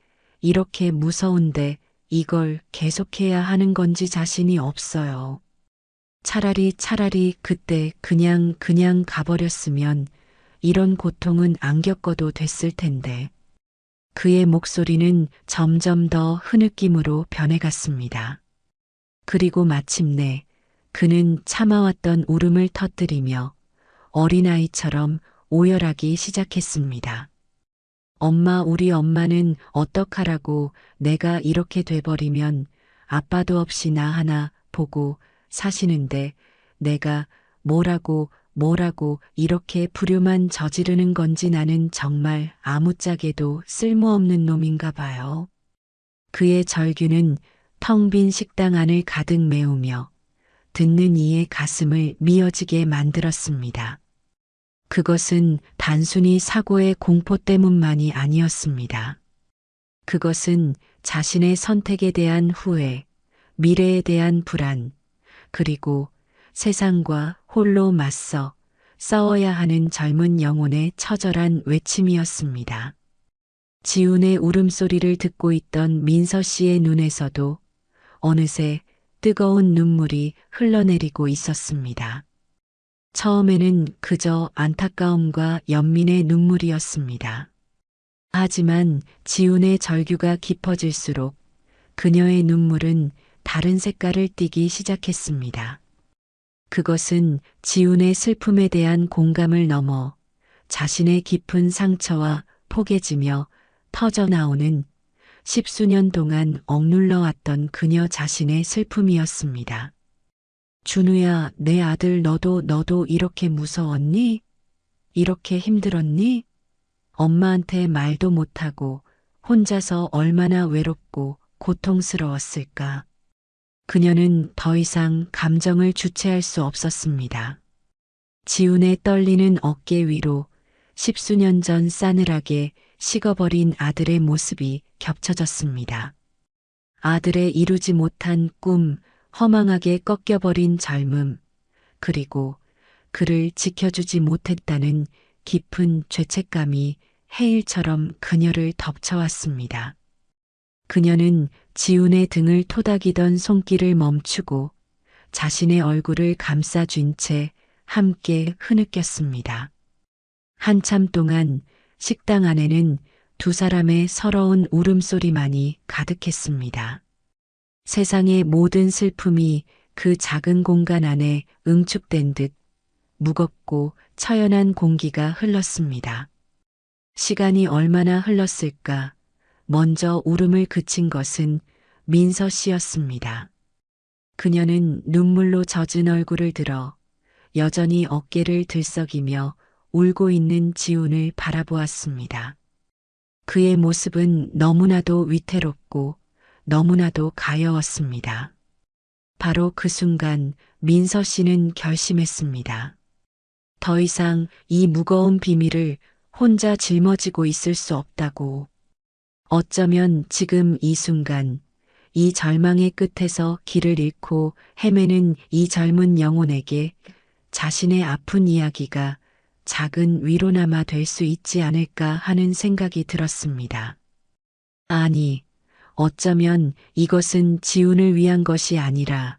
Speaker 2: 이렇게 무서운데 이걸 계속해야 하는 건지 자신이 없어요. 차라리 그때 그냥 가버렸으면 이런 고통은 안 겪어도 됐을 텐데. 그의 목소리는 점점 더 흐느낌으로 변해갔습니다. 그리고 마침내 그는 참아왔던 울음을 터뜨리며 어린아이처럼 오열하기 시작했습니다. 엄마, 우리 엄마는 어떡하라고, 내가 이렇게 돼버리면 아빠도 없이 나 하나 보고 사시는데 내가 뭐라고 이렇게 불효만 저지르는 건지, 나는 정말 아무짝에도 쓸모없는 놈인가 봐요. 그의 절규는 텅 빈 식당 안을 가득 메우며 듣는 이의 가슴을 미어지게 만들었습니다. 그것은 단순히 사고의 공포 때문만이 아니었습니다. 그것은 자신의 선택에 대한 후회, 미래에 대한 불안, 그리고 세상과 홀로 맞서 싸워야 하는 젊은 영혼의 처절한 외침이었습니다. 지훈의 울음소리를 듣고 있던 민서 씨의 눈에서도 어느새 뜨거운 눈물이 흘러내리고 있었습니다. 처음에는 그저 안타까움과 연민의 눈물이었습니다. 하지만 지훈의 절규가 깊어질수록 그녀의 눈물은 다른 색깔을 띠기 시작했습니다. 그것은 지훈의 슬픔에 대한 공감을 넘어 자신의 깊은 상처와 포개지며 터져나오는 10수년 동안 억눌러왔던 그녀 자신의 슬픔이었습니다. 준우야, 내 아들 너도 이렇게 무서웠니? 이렇게 힘들었니? 엄마한테 말도 못하고 혼자서 얼마나 외롭고 고통스러웠을까. 그녀는 더 이상 감정을 주체할 수 없었습니다. 지훈의 떨리는 어깨 위로 10수년 전 싸늘하게 식어버린 아들의 모습이 겹쳐졌습니다. 아들의 이루지 못한 꿈, 허망하게 꺾여버린 젊음, 그리고 그를 지켜주지 못했다는 깊은 죄책감이 해일처럼 그녀를 덮쳐왔습니다. 그녀는 지훈의 등을 토닥이던 손길을 멈추고 자신의 얼굴을 감싸쥔 채 함께 흐느꼈습니다. 한참 동안 식당 안에는 두 사람의 서러운 울음소리만이 가득했습니다. 세상의 모든 슬픔이 그 작은 공간 안에 응축된 듯 무겁고 처연한 공기가 흘렀습니다. 시간이 얼마나 흘렀을까? 먼저 울음을 그친 것은 민서 씨였습니다. 그녀는 눈물로 젖은 얼굴을 들어 여전히 어깨를 들썩이며 울고 있는 지훈을 바라보았습니다. 그의 모습은 너무나도 위태롭고 너무나도 가여웠습니다. 바로 그 순간 민서 씨는 결심했습니다. 더 이상 이 무거운 비밀을 혼자 짊어지고 있을 수 없다고. 어쩌면 지금 이 순간, 이 절망의 끝에서 길을 잃고 헤매는 이 젊은 영혼에게 자신의 아픈 이야기가 작은 위로나마 될 수 있지 않을까 하는 생각이 들었습니다. 아니, 어쩌면 이것은 지훈을 위한 것이 아니라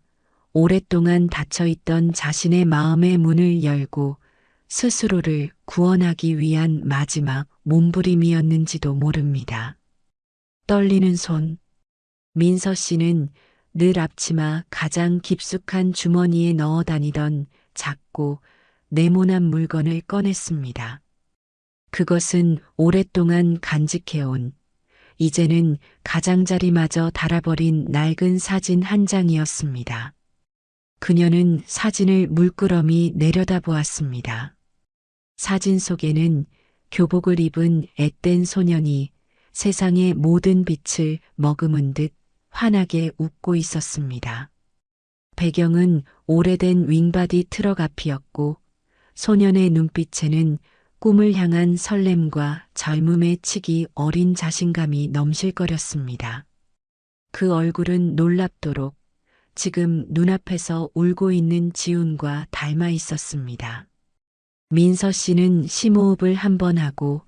Speaker 2: 오랫동안 닫혀있던 자신의 마음의 문을 열고 스스로를 구원하기 위한 마지막 몸부림이었는지도 모릅니다. 떨리는 손. 민서 씨는 늘 앞치마 가장 깊숙한 주머니에 넣어 다니던 작고 네모난 물건을 꺼냈습니다. 그것은 오랫동안 간직해온, 이제는 가장자리마저 닳아버린 낡은 사진 한 장이었습니다. 그녀는 사진을 물끄러미 내려다보았습니다. 사진 속에는 교복을 입은 앳된 소년이 세상의 모든 빛을 머금은 듯 환하게 웃고 있었습니다. 배경은 오래된 윙바디 트럭 앞이었고 소년의 눈빛에는 꿈을 향한 설렘과 젊음에 치기 어린 자신감이 넘실거렸습니다. 그 얼굴은 놀랍도록 지금 눈앞에서 울고 있는 지훈과 닮아 있었습니다. 민서 씨는 심호흡을 한 번 하고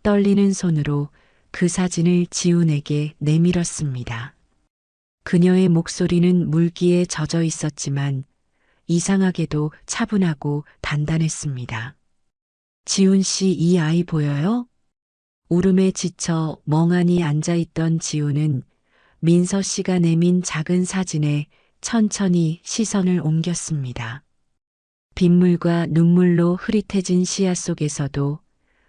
Speaker 2: 떨리는 손으로 그 사진을 지훈에게 내밀었습니다. 그녀의 목소리는 물기에 젖어 있었지만 이상하게도 차분하고 단단했습니다. 지훈 씨, 이 아이 보여요? 울음에 지쳐 멍하니 앉아있던 지훈은 민서 씨가 내민 작은 사진에 천천히 시선을 옮겼습니다. 빗물과 눈물로 흐릿해진 시야 속에서도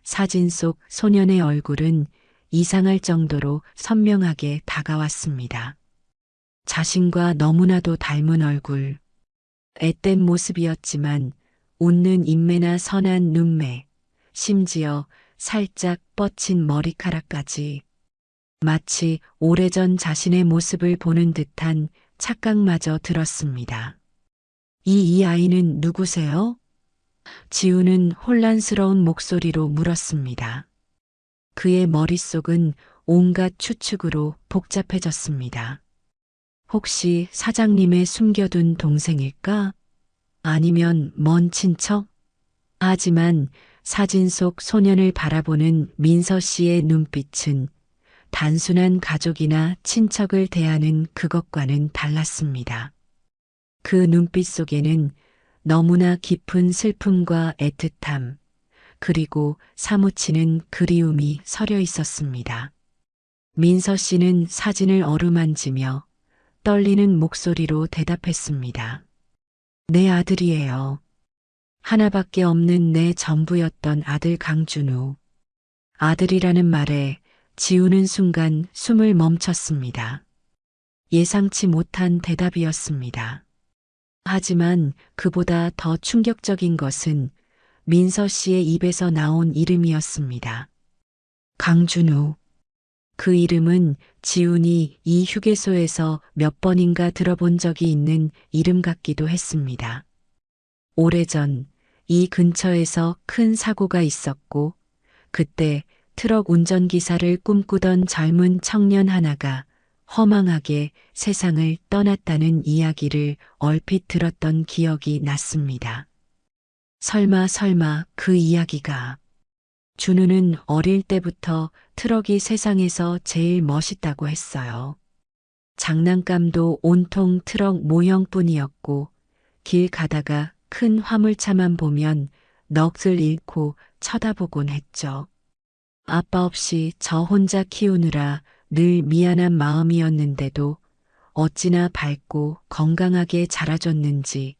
Speaker 2: 사진 속 소년의 얼굴은 이상할 정도로 선명하게 다가왔습니다. 자신과 너무나도 닮은 얼굴, 앳된 모습이었지만 웃는 인매나 선한 눈매, 심지어 살짝 뻗친 머리카락까지 마치 오래전 자신의 모습을 보는 듯한 착각마저 들었습니다. 이 아이는 누구세요? 지훈은 혼란스러운 목소리로 물었습니다. 그의 머릿속은 온갖 추측으로 복잡해졌습니다. 혹시 사장님의 숨겨둔 동생일까? 아니면 먼 친척? 하지만 사진 속 소년을 바라보는 민서 씨의 눈빛은 단순한 가족이나 친척을 대하는 그것과는 달랐습니다. 그 눈빛 속에는 너무나 깊은 슬픔과 애틋함, 그리고 사무치는 그리움이 서려 있었습니다. 민서 씨는 사진을 어루만지며 떨리는 목소리로 대답했습니다. 내 아들이에요. 하나밖에 없는 내 전부였던 아들 강준우. 아들이라는 말에 지우는 순간 숨을 멈췄습니다. 예상치 못한 대답이었습니다. 하지만 그보다 더 충격적인 것은 민서 씨의 입에서 나온 이름이었습니다. 강준우. 그 이름은 지훈이 이 휴게소에서 몇 번인가 들어본 적이 있는 이름 같기도 했습니다. 오래전 이 근처에서 큰 사고가 있었고 그때 트럭 운전기사를 꿈꾸던 젊은 청년 하나가 허망하게 세상을 떠났다는 이야기를 얼핏 들었던 기억이 났습니다. 설마 그 이야기가. 준우는 어릴 때부터 트럭이 세상에서 제일 멋있다고 했어요. 장난감도 온통 트럭 모형뿐이었고 길 가다가 큰 화물차만 보면 넋을 잃고 쳐다보곤 했죠. 아빠 없이 저 혼자 키우느라 늘 미안한 마음이었는데도 어찌나 밝고 건강하게 자라줬는지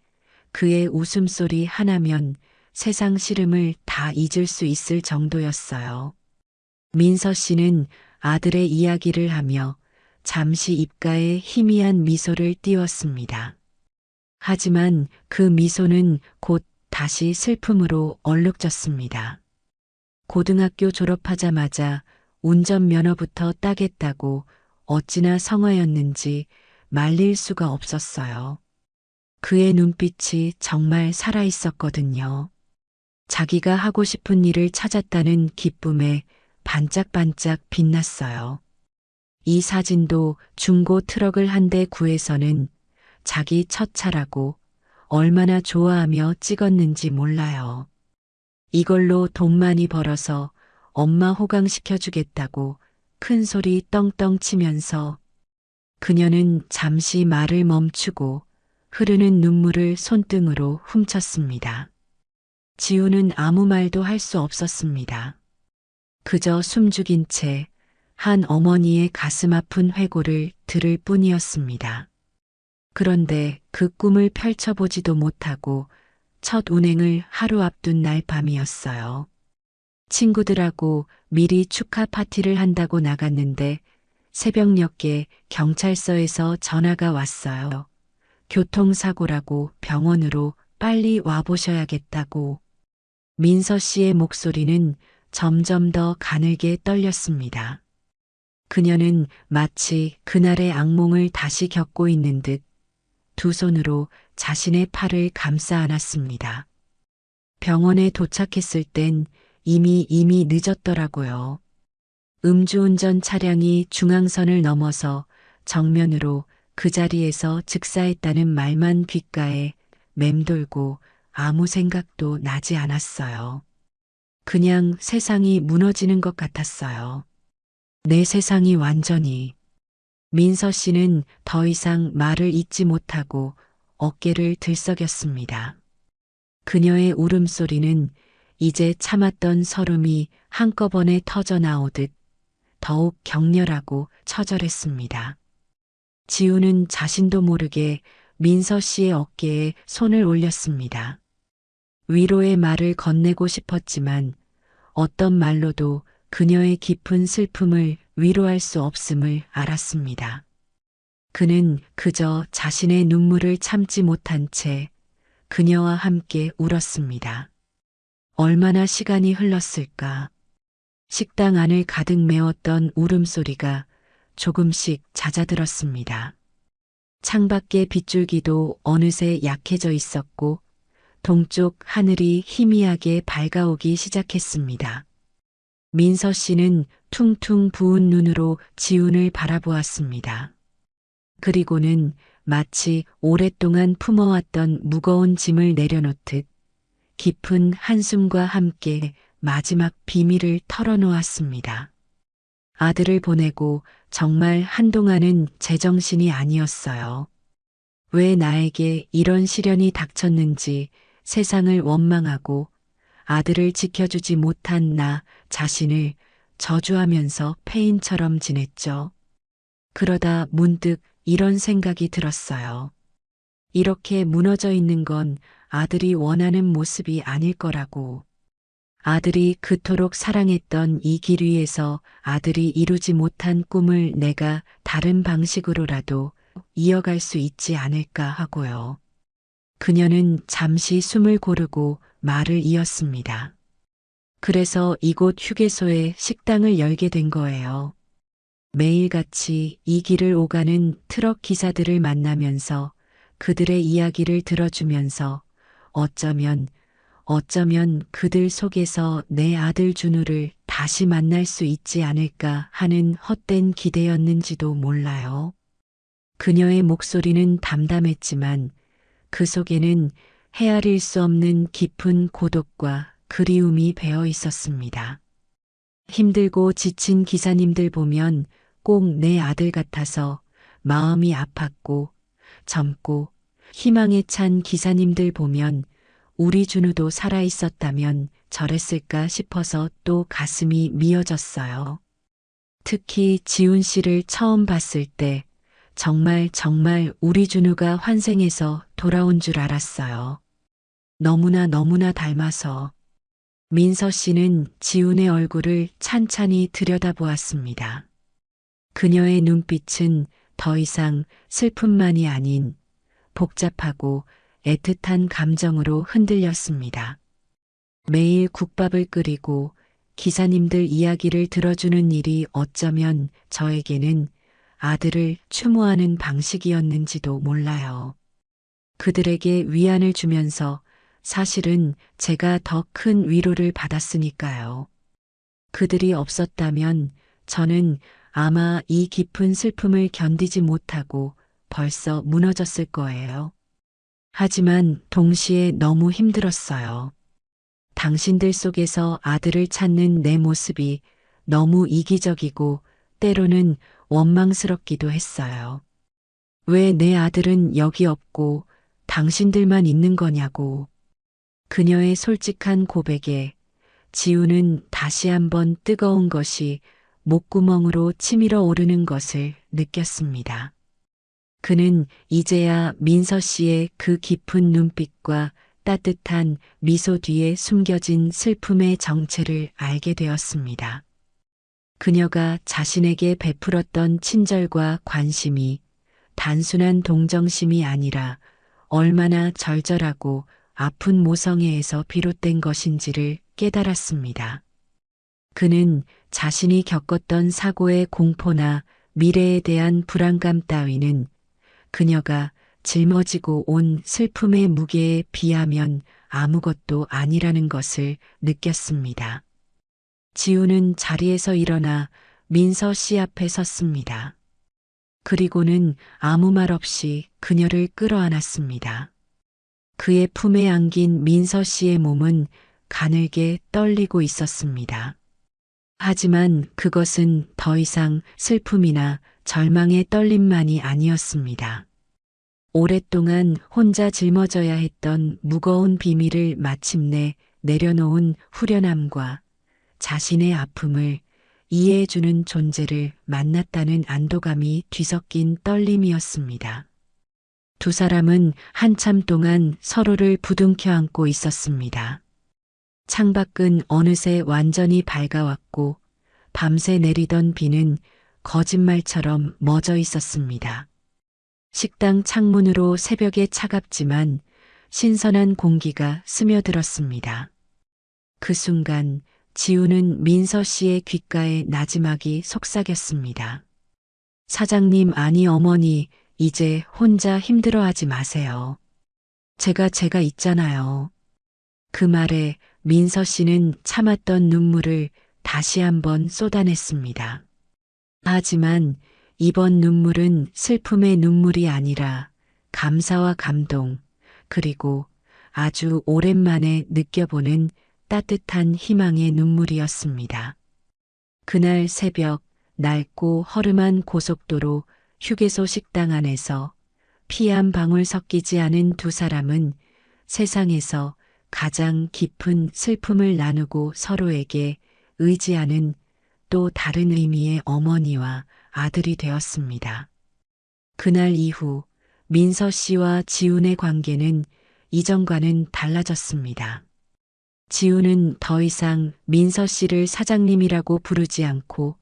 Speaker 2: 그의 웃음소리 하나면 세상 시름을 다 잊을 수 있을 정도였어요. 민서 씨는 아들의 이야기를 하며 잠시 입가에 희미한 미소를 띄웠습니다. 하지만 그 미소는 곧 다시 슬픔으로 얼룩졌습니다. 고등학교 졸업하자마자 운전면허부터 따겠다고 어찌나 성화였는지 말릴 수가 없었어요. 그의 눈빛이 정말 살아있었거든요. 자기가 하고 싶은 일을 찾았다는 기쁨에 반짝반짝 빛났어요. 이 사진도 중고 트럭을 한 대 구해서는 자기 첫 차라고 얼마나 좋아하며 찍었는지 몰라요. 이걸로 돈 많이 벌어서 엄마 호강시켜주겠다고 큰 소리 떵떵 치면서 그녀는 잠시 말을 멈추고 흐르는 눈물을 손등으로 훔쳤습니다. 지우는 아무 말도 할 수 없었습니다. 그저 숨죽인 채 한 어머니의 가슴 아픈 회고를 들을 뿐이었습니다. 그런데 그 꿈을 펼쳐보지도 못하고 첫 운행을 하루 앞둔 날 밤이었어요. 친구들하고 미리 축하 파티를 한다고 나갔는데 새벽녘에 경찰서에서 전화가 왔어요. 교통사고라고 병원으로 빨리 와보셔야겠다고. 민서 씨의 목소리는 점점 더 가늘게 떨렸습니다. 그녀는 마치 그날의 악몽을 다시 겪고 있는 듯 두 손으로 자신의 팔을 감싸 안았습니다. 병원에 도착했을 땐 이미 늦었더라고요. 음주운전 차량이 중앙선을 넘어서 정면으로 그 자리에서 즉사했다는 말만 귓가에 맴돌고 아무 생각도 나지 않았어요. 그냥 세상이 무너지는 것 같았어요. 내 세상이 완전히. 민서 씨는 더 이상 말을 잇지 못하고 어깨를 들썩였습니다. 그녀의 울음소리는 이제 참았던 설움이 한꺼번에 터져 나오듯 더욱 격렬하고 처절했습니다. 지우는 자신도 모르게 민서 씨의 어깨에 손을 올렸습니다. 위로의 말을 건네고 싶었지만 어떤 말로도 그녀의 깊은 슬픔을 위로할 수 없음을 알았습니다. 그는 그저 자신의 눈물을 참지 못한 채 그녀와 함께 울었습니다. 얼마나 시간이 흘렀을까. 식당 안을 가득 메웠던 울음소리가 조금씩 잦아들었습니다. 창밖의 빗줄기도 어느새 약해져 있었고 동쪽 하늘이 희미하게 밝아오기 시작했습니다. 민서 씨는 퉁퉁 부은 눈으로 지훈을 바라보았습니다. 그리고는 마치 오랫동안 품어왔던 무거운 짐을 내려놓듯 깊은 한숨과 함께 마지막 비밀을 털어놓았습니다. 아들을 보내고 정말 한동안은 제정신이 아니었어요. 왜 나에게 이런 시련이 닥쳤는지 세상을 원망하고 아들을 지켜주지 못한 나 자신을 저주하면서 폐인처럼 지냈죠. 그러다 문득 이런 생각이 들었어요. 이렇게 무너져 있는 건 아들이 원하는 모습이 아닐 거라고. 아들이 그토록 사랑했던 이 길 위에서 아들이 이루지 못한 꿈을 내가 다른 방식으로라도 이어갈 수 있지 않을까 하고요. 그녀는 잠시 숨을 고르고 말을 이었습니다. 그래서 이곳 휴게소에 식당을 열게 된 거예요. 매일같이 이 길을 오가는 트럭 기사들을 만나면서 그들의 이야기를 들어주면서 어쩌면 그들 속에서 내 아들 준우를 다시 만날 수 있지 않을까 하는 헛된 기대였는지도 몰라요. 그녀의 목소리는 담담했지만 그 속에는 헤아릴 수 없는 깊은 고독과 그리움이 배어 있었습니다. 힘들고 지친 기사님들 보면 꼭 내 아들 같아서 마음이 아팠고 젊고 희망에 찬 기사님들 보면 우리 준우도 살아 있었다면 저랬을까 싶어서 또 가슴이 미어졌어요. 특히 지훈 씨를 처음 봤을 때 정말 우리 준우가 환생해서 돌아온 줄 알았어요. 너무나 닮아서. 민서 씨는 지훈의 얼굴을 찬찬히 들여다보았습니다. 그녀의 눈빛은 더 이상 슬픔만이 아닌 복잡하고 애틋한 감정으로 흔들렸습니다. 매일 국밥을 끓이고 기사님들 이야기를 들어주는 일이 어쩌면 저에게는 아들을 추모하는 방식이었는지도 몰라요. 그들에게 위안을 주면서 사실은 제가 더 큰 위로를 받았으니까요. 그들이 없었다면 저는 아마 이 깊은 슬픔을 견디지 못하고 벌써 무너졌을 거예요. 하지만 동시에 너무 힘들었어요. 당신들 속에서 아들을 찾는 내 모습이 너무 이기적이고 때로는 원망스럽기도 했어요. 왜 내 아들은 여기 없고 당신들만 있는 거냐고. 그녀의 솔직한 고백에 지우는 다시 한번 뜨거운 것이 목구멍으로 치밀어 오르는 것을 느꼈습니다. 그는 이제야 민서 씨의 그 깊은 눈빛과 따뜻한 미소 뒤에 숨겨진 슬픔의 정체를 알게 되었습니다. 그녀가 자신에게 베풀었던 친절과 관심이 단순한 동정심이 아니라 얼마나 절절하고 아픈 모성애에서 비롯된 것인지를 깨달았습니다. 그는 자신이 겪었던 사고의 공포나 미래에 대한 불안감 따위는 그녀가 짊어지고 온 슬픔의 무게에 비하면 아무것도 아니라는 것을 느꼈습니다. 지우는 자리에서 일어나 민서 씨 앞에 섰습니다. 그리고는 아무 말 없이 그녀를 끌어안았습니다. 그의 품에 안긴 민서 씨의 몸은 가늘게 떨리고 있었습니다. 하지만 그것은 더 이상 슬픔이나 절망의 떨림만이 아니었습니다. 오랫동안 혼자 짊어져야 했던 무거운 비밀을 마침내 내려놓은 후련함과 자신의 아픔을 이해해주는 존재를 만났다는 안도감이 뒤섞인 떨림이었습니다. 두 사람은 한참 동안 서로를 부둥켜 안고 있었습니다. 창밖은 어느새 완전히 밝아왔고 밤새 내리던 비는 거짓말처럼 멎어 있었습니다. 식당 창문으로 새벽에 차갑지만 신선한 공기가 스며들었습니다. 그 순간 지우는 민서 씨의 귓가에 나지막이 속삭였습니다. 사장님, 아니 어머니, 이제 혼자 힘들어하지 마세요. 제가 있잖아요. 그 말에 민서 씨는 참았던 눈물을 다시 한번 쏟아냈습니다. 하지만 이번 눈물은 슬픔의 눈물이 아니라 감사와 감동, 그리고 아주 오랜만에 느껴보는 따뜻한 희망의 눈물이었습니다. 그날 새벽 낡고 허름한 고속도로 휴게소 식당 안에서 피 한 방울 섞이지 않은 두 사람은 세상에서 가장 깊은 슬픔을 나누고 서로에게 의지하는 또 다른 의미의 어머니와 아들이 되었습니다. 그날 이후 민서 씨와 지훈의 관계는 이전과는 달라졌습니다. 지우는 더 이상 민서 씨를 사장님이라고 부르지 않고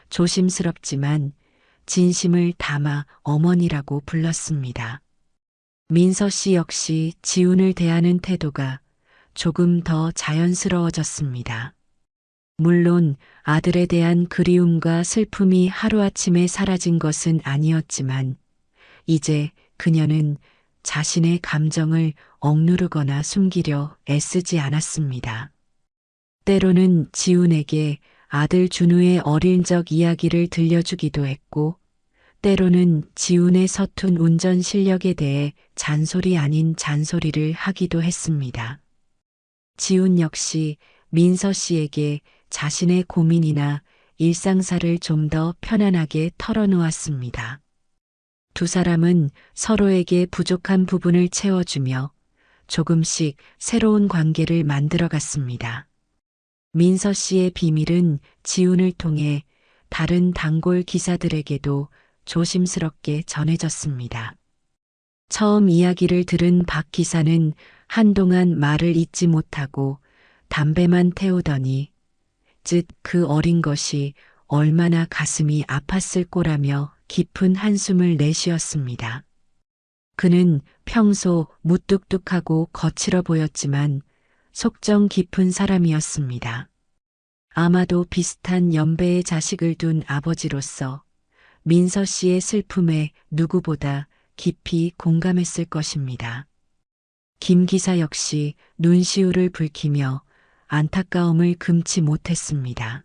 Speaker 2: 조심스럽지만 진심을 담아 어머니라고 불렀습니다. 민서 씨 역시 지훈을 대하는 태도가 조금 더 자연스러워졌습니다. 물론 아들에 대한 그리움과 슬픔이 하루아침에 사라진 것은 아니었지만 이제 그녀는 자신의 감정을 억누르거나 숨기려 애쓰지 않았습니다. 때로는 지훈에게 아들 준우의 어린 적 이야기를 들려주기도 했고, 때로는 지훈의 서툰 운전 실력에 대해 잔소리 아닌 잔소리를 하기도 했습니다. 지훈 역시 민서 씨에게 자신의 고민이나 일상사를 좀 더 편안하게 털어놓았습니다. 두 사람은 서로에게 부족한 부분을 채워주며 조금씩 새로운 관계를 만들어갔습니다. 민서 씨의 비밀은 지훈을 통해 다른 단골 기사들에게도 조심스럽게 전해졌습니다. 처음 이야기를 들은 박 기사는 한동안 말을 잇지 못하고 담배만 태우더니 그 어린 것이 얼마나 가슴이 아팠을 거라며 깊은 한숨을 내쉬었습니다. 그는 평소 무뚝뚝하고 거칠어 보였지만 속정 깊은 사람이었습니다. 아마도 비슷한 연배의 자식을 둔 아버지로서 민서 씨의 슬픔에 누구보다 깊이 공감했을 것입니다. 김 기사 역시 눈시울을 붉히며 안타까움을 금치 못했습니다.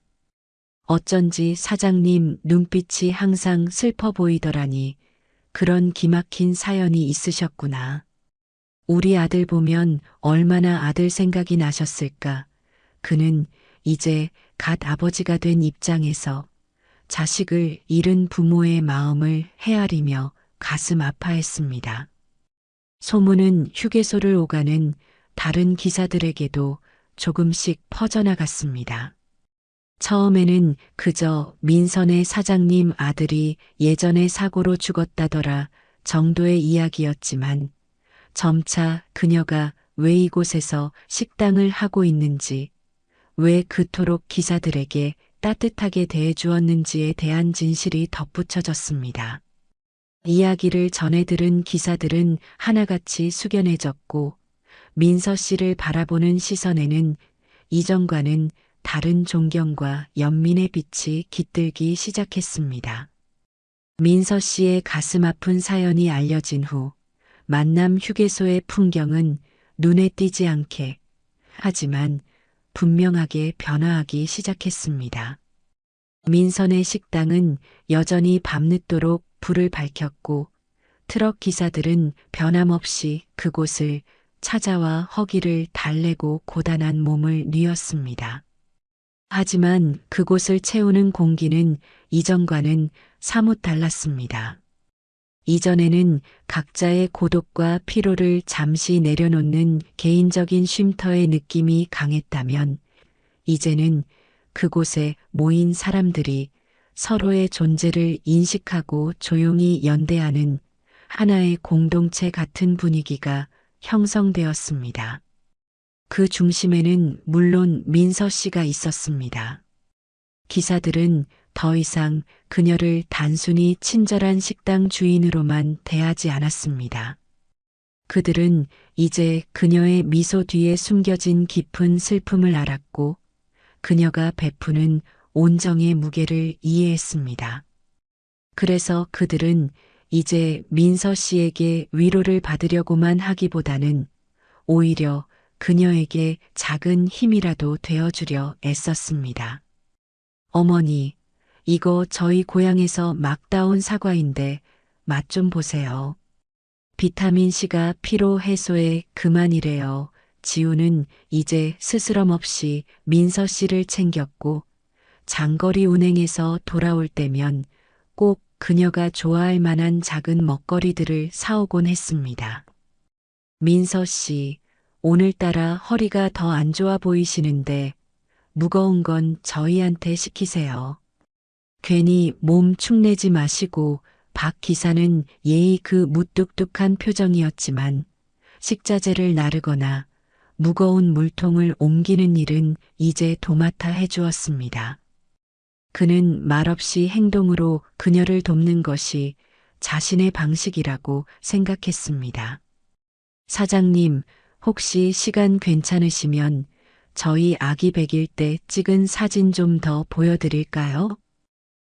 Speaker 2: 어쩐지 사장님 눈빛이 항상 슬퍼 보이더라니 그런 기막힌 사연이 있으셨구나. 우리 아들 보면 얼마나 아들 생각이 나셨을까. 그는 이제 갓 아버지가 된 입장에서 자식을 잃은 부모의 마음을 헤아리며 가슴 아파했습니다. 소문은 휴게소를 오가는 다른 기사들에게도 조금씩 퍼져나갔습니다. 처음에는 그저 민선의 사장님 아들이 예전에 사고로 죽었다더라 정도의 이야기였지만 점차 그녀가 왜 이곳에서 식당을 하고 있는지, 왜 그토록 기사들에게 따뜻하게 대해주었는지에 대한 진실이 덧붙여졌습니다. 이야기를 전해 들은 기사들은 하나같이 숙연해졌고 민서 씨를 바라보는 시선에는 이전과는 다른 존경과 연민의 빛이 깃들기 시작했습니다. 민서 씨의 가슴 아픈 사연이 알려진 후 만남 휴게소의 풍경은 눈에 띄지 않게 하지만 분명하게 변화하기 시작했습니다. 민선의 식당은 여전히 밤늦도록 불을 밝혔고 트럭 기사들은 변함없이 그곳을 찾아와 허기를 달래고 고단한 몸을 뉘었습니다. 하지만 그곳을 채우는 공기는 이전과는 사뭇 달랐습니다. 이전에는 각자의 고독과 피로를 잠시 내려놓는 개인적인 쉼터의 느낌이 강했다면 이제는 그곳에 모인 사람들이 서로의 존재를 인식하고 조용히 연대하는 하나의 공동체 같은 분위기가 형성되었습니다. 그 중심에는 물론 민서 씨가 있었습니다. 기사들은 더 이상 그녀를 단순히 친절한 식당 주인으로만 대하지 않았습니다. 그들은 이제 그녀의 미소 뒤에 숨겨진 깊은 슬픔을 알았고 그녀가 베푸는 온정의 무게를 이해했습니다. 그래서 그들은 이제 민서 씨에게 위로를 받으려고만 하기보다는 오히려 그녀에게 작은 힘이라도 되어주려 애썼습니다. 어머니, 이거 저희 고향에서 막 따온 사과인데 맛 좀 보세요. 비타민C가 피로 해소에 그만이래요. 지우는 이제 스스럼 없이 민서 씨를 챙겼고 장거리 운행에서 돌아올 때면 꼭 그녀가 좋아할 만한 작은 먹거리들을 사오곤 했습니다. 민서 씨, 오늘따라 허리가 더 안 좋아 보이시는데 무거운 건 저희한테 시키세요. 괜히 몸 축내지 마시고 박 기사는 예의 그 무뚝뚝한 표정이었지만 식자재를 나르거나 무거운 물통을 옮기는 일은 이제 도맡아 해주었습니다. 그는 말없이 행동으로 그녀를 돕는 것이 자신의 방식이라고 생각했습니다. 사장님, 혹시 시간 괜찮으시면 저희 아기 100일 때 찍은 사진 좀 더 보여드릴까요?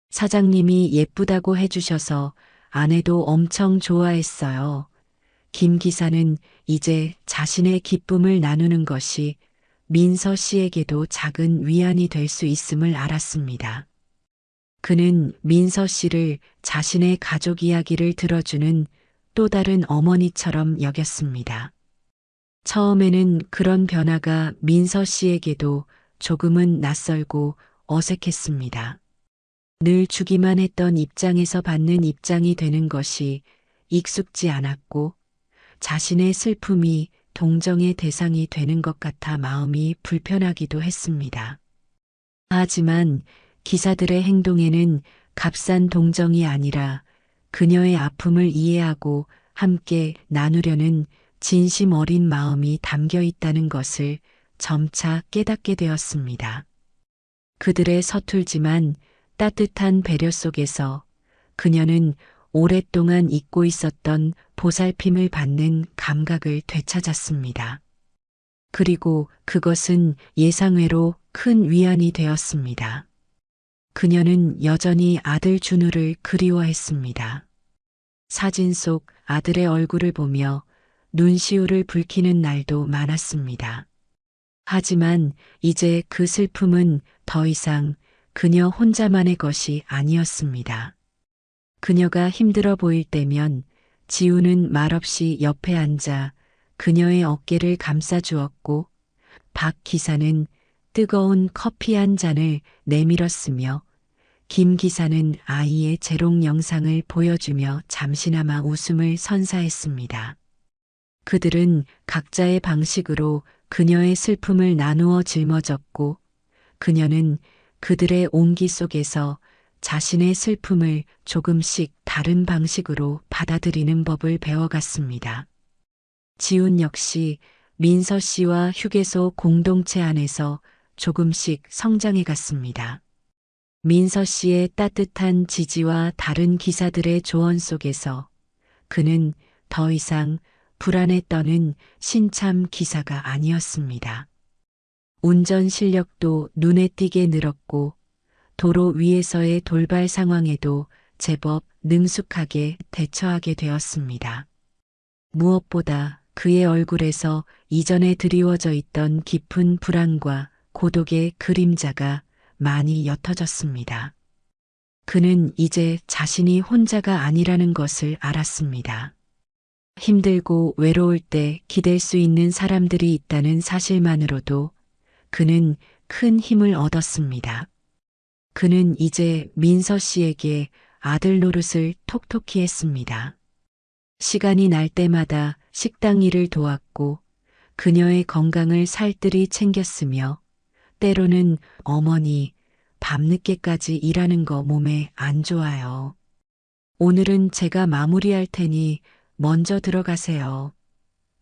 Speaker 2: 사장님이 예쁘다고 해주셔서 아내도 엄청 좋아했어요. 김 기사는 이제 자신의 기쁨을 나누는 것이 민서 씨에게도 작은 위안이 될 수 있음을 알았습니다. 그는 민서 씨를 자신의 가족 이야기를 들어주는 또 다른 어머니처럼 여겼습니다. 처음에는 그런 변화가 민서 씨에게도 조금은 낯설고 어색했습니다. 늘 주기만 했던 입장에서 받는 입장이 되는 것이 익숙지 않았고 자신의 슬픔이 동정의 대상이 되는 것 같아 마음이 불편하기도 했습니다. 하지만 기사들의 행동에는 값싼 동정이 아니라 그녀의 아픔을 이해하고 함께 나누려는 진심 어린 마음이 담겨 있다는 것을 점차 깨닫게 되었습니다. 그들의 서툴지만 따뜻한 배려 속에서 그녀는 오랫동안 잊고 있었던 보살핌을 받는 감각을 되찾았습니다. 그리고 그것은 예상외로 큰 위안이 되었습니다. 그녀는 여전히 아들 준우를 그리워했습니다. 사진 속 아들의 얼굴을 보며 눈시울을 붉히는 날도 많았습니다. 하지만 이제 그 슬픔은 더 이상 그녀 혼자만의 것이 아니었습니다. 그녀가 힘들어 보일 때면 지우는 말없이 옆에 앉아 그녀의 어깨를 감싸주었고 박 기사는 뜨거운 커피 한 잔을 내밀었으며 김 기사는 아이의 재롱 영상을 보여주며 잠시나마 웃음을 선사했습니다. 그들은 각자의 방식으로 그녀의 슬픔을 나누어 짊어졌고 그녀는 그들의 온기 속에서 자신의 슬픔을 조금씩 다른 방식으로 받아들이는 법을 배워갔습니다. 지훈 역시 민서 씨와 휴게소 공동체 안에서 조금씩 성장해 갔습니다. 민서 씨의 따뜻한 지지와 다른 기사들의 조언 속에서 그는 더 이상 불안에 떠는 신참 기사가 아니었습니다. 운전 실력도 눈에 띄게 늘었고 도로 위에서의 돌발 상황에도 제법 능숙하게 대처하게 되었습니다. 무엇보다 그의 얼굴에서 이전에 드리워져 있던 깊은 불안과 고독의 그림자가 많이 옅어졌습니다. 그는 이제 자신이 혼자가 아니라는 것을 알았습니다. 힘들고 외로울 때 기댈 수 있는 사람들이 있다는 사실만으로도 그는 큰 힘을 얻었습니다. 그는 이제 민서 씨에게 아들 노릇을 톡톡히 했습니다. 시간이 날 때마다 식당 일을 도왔고 그녀의 건강을 살뜰히 챙겼으며 때로는 어머니 밤늦게까지 일하는 거 몸에 안 좋아요. 오늘은 제가 마무리할 테니 먼저 들어가세요.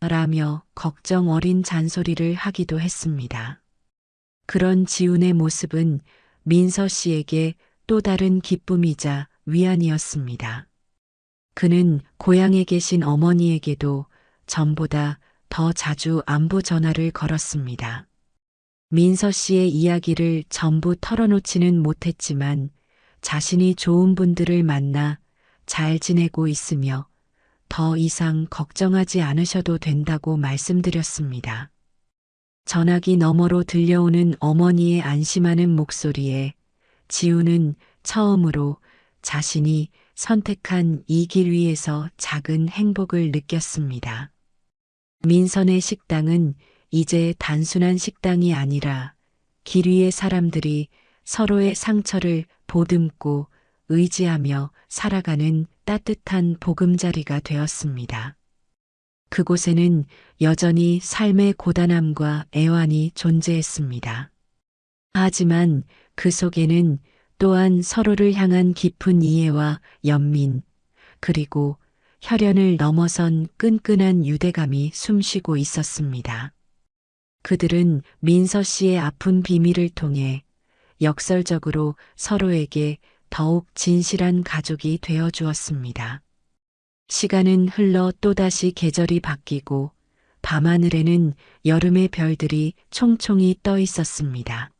Speaker 2: 라며 걱정 어린 잔소리를 하기도 했습니다. 그런 지훈의 모습은 민서 씨에게 또 다른 기쁨이자 위안이었습니다. 그는 고향에 계신 어머니에게도 전보다 더 자주 안부 전화를 걸었습니다. 민서 씨의 이야기를 전부 털어놓지는 못했지만 자신이 좋은 분들을 만나 잘 지내고 있으며 더 이상 걱정하지 않으셔도 된다고 말씀드렸습니다. 전화기 너머로 들려오는 어머니의 안심하는 목소리에 지우는 처음으로 자신이 선택한 이 길 위에서 작은 행복을 느꼈습니다. 민선의 식당은 이제 단순한 식당이 아니라 길 위의 사람들이 서로의 상처를 보듬고 의지하며 살아가는 따뜻한 보금자리가 되었습니다. 그곳에는 여전히 삶의 고단함과 애환이 존재했습니다. 하지만 그 속에는 또한 서로를 향한 깊은 이해와 연민, 그리고 혈연을 넘어선 끈끈한 유대감이 숨쉬고 있었습니다. 그들은 민서 씨의 아픈 비밀을 통해 역설적으로 서로에게 더욱 진실한 가족이 되어 주었습니다. 시간은 흘러 또다시 계절이 바뀌고 밤하늘에는 여름의 별들이 총총히 떠 있었습니다.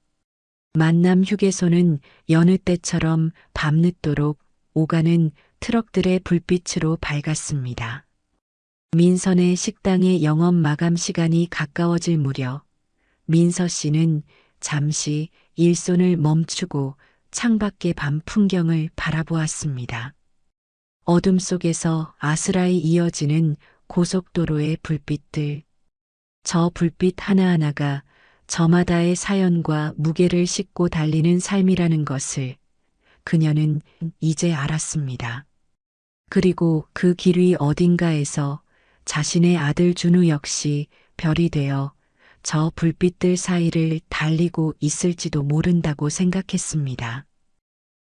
Speaker 2: 만남 휴게소는 여느 때처럼 밤늦도록 오가는 트럭들의 불빛으로 밝았습니다. 민선의 식당의 영업 마감 시간이 가까워질 무렵 민서 씨는 잠시 일손을 멈추고 창밖의 밤 풍경을 바라보았습니다. 어둠 속에서 아스라이 이어지는 고속도로의 불빛들. 저 불빛 하나하나가 저마다의 사연과 무게를 싣고 달리는 삶이라는 것을 그녀는 이제 알았습니다. 그리고 그 길 위 어딘가에서 자신의 아들 준우 역시 별이 되어 저 불빛들 사이를 달리고 있을지도 모른다고 생각했습니다.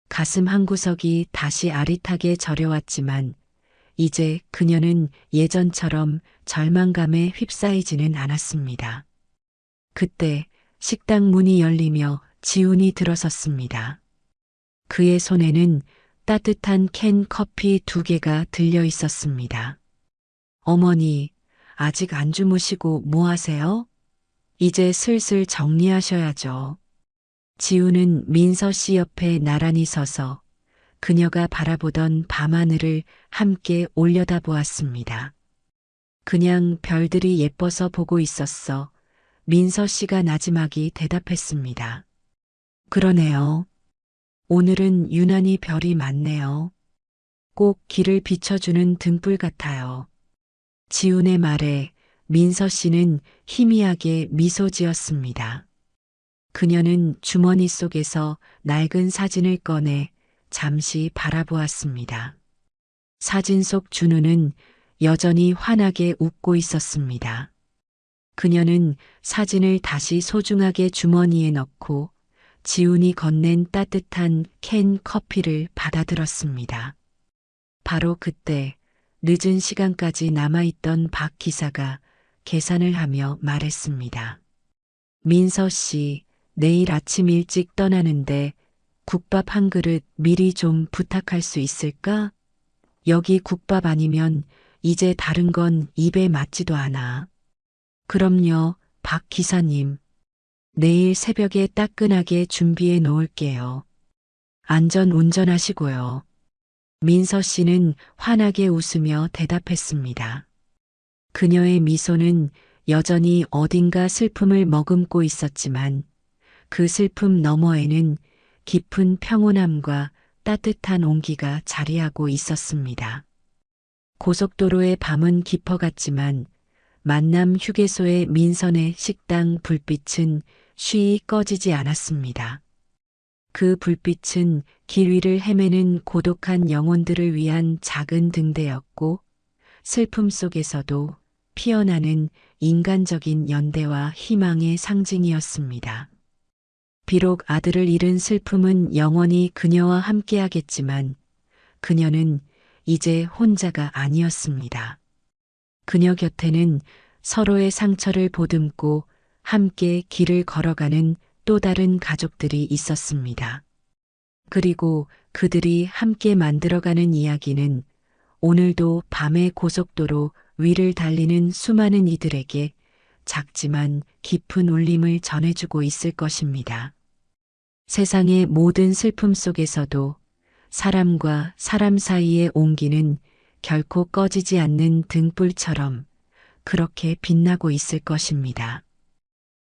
Speaker 2: 가슴 한구석이 다시 아릿하게 저려왔지만 이제 그녀는 예전처럼 절망감에 휩싸이지는 않았습니다. 그때 식당 문이 열리며 지훈이 들어섰습니다. 그의 손에는 따뜻한 캔 커피 2개가 들려 있었습니다. 어머니, 아직 안 주무시고 뭐 하세요? 이제 슬슬 정리하셔야죠. 지훈은 민서 씨 옆에 나란히 서서 그녀가 바라보던 밤하늘을 함께 올려다보았습니다. 그냥 별들이 예뻐서 보고 있었어. 민서 씨가 나지막이 대답했습니다. 그러네요. 오늘은 유난히 별이 많네요. 꼭 길을 비춰주는 등불 같아요. 지훈의 말에 민서 씨는 희미하게 미소 지었습니다. 그녀는 주머니 속에서 낡은 사진을 꺼내 잠시 바라보았습니다. 사진 속 준우는 여전히 환하게 웃고 있었습니다. 그녀는 사진을 다시 소중하게 주머니에 넣고 지훈이 건넨 따뜻한 캔 커피를 받아들었습니다. 바로 그때 늦은 시간까지 남아있던 박 기사가 계산을 하며 말했습니다. 민서 씨, 내일 아침 일찍 떠나는데 국밥 한 그릇 미리 좀 부탁할 수 있을까? 여기 국밥 아니면 이제 다른 건 입에 맞지도 않아. 그럼요, 박 기사님. 내일 새벽에 따끈하게 준비해 놓을게요. 안전 운전하시고요. 민서 씨는 환하게 웃으며 대답했습니다. 그녀의 미소는 여전히 어딘가 슬픔을 머금고 있었지만 그 슬픔 너머에는 깊은 평온함과 따뜻한 온기가 자리하고 있었습니다. 고속도로의 밤은 깊어갔지만 만남 휴게소의 민선의 식당 불빛은 쉬이 꺼지지 않았습니다. 그 불빛은 길 위를 헤매는 고독한 영혼들을 위한 작은 등대였고 슬픔 속에서도 피어나는 인간적인 연대와 희망의 상징이었습니다. 비록 아들을 잃은 슬픔은 영원히 그녀와 함께하겠지만 그녀는 이제 혼자가 아니었습니다. 그녀 곁에는 서로의 상처를 보듬고 함께 길을 걸어가는 또 다른 가족들이 있었습니다. 그리고 그들이 함께 만들어가는 이야기는 오늘도 밤의 고속도로 위를 달리는 수많은 이들에게 작지만 깊은 울림을 전해주고 있을 것입니다. 세상의 모든 슬픔 속에서도 사람과 사람 사이의 온기는 결코 꺼지지 않는 등불처럼 그렇게 빛나고 있을 것입니다.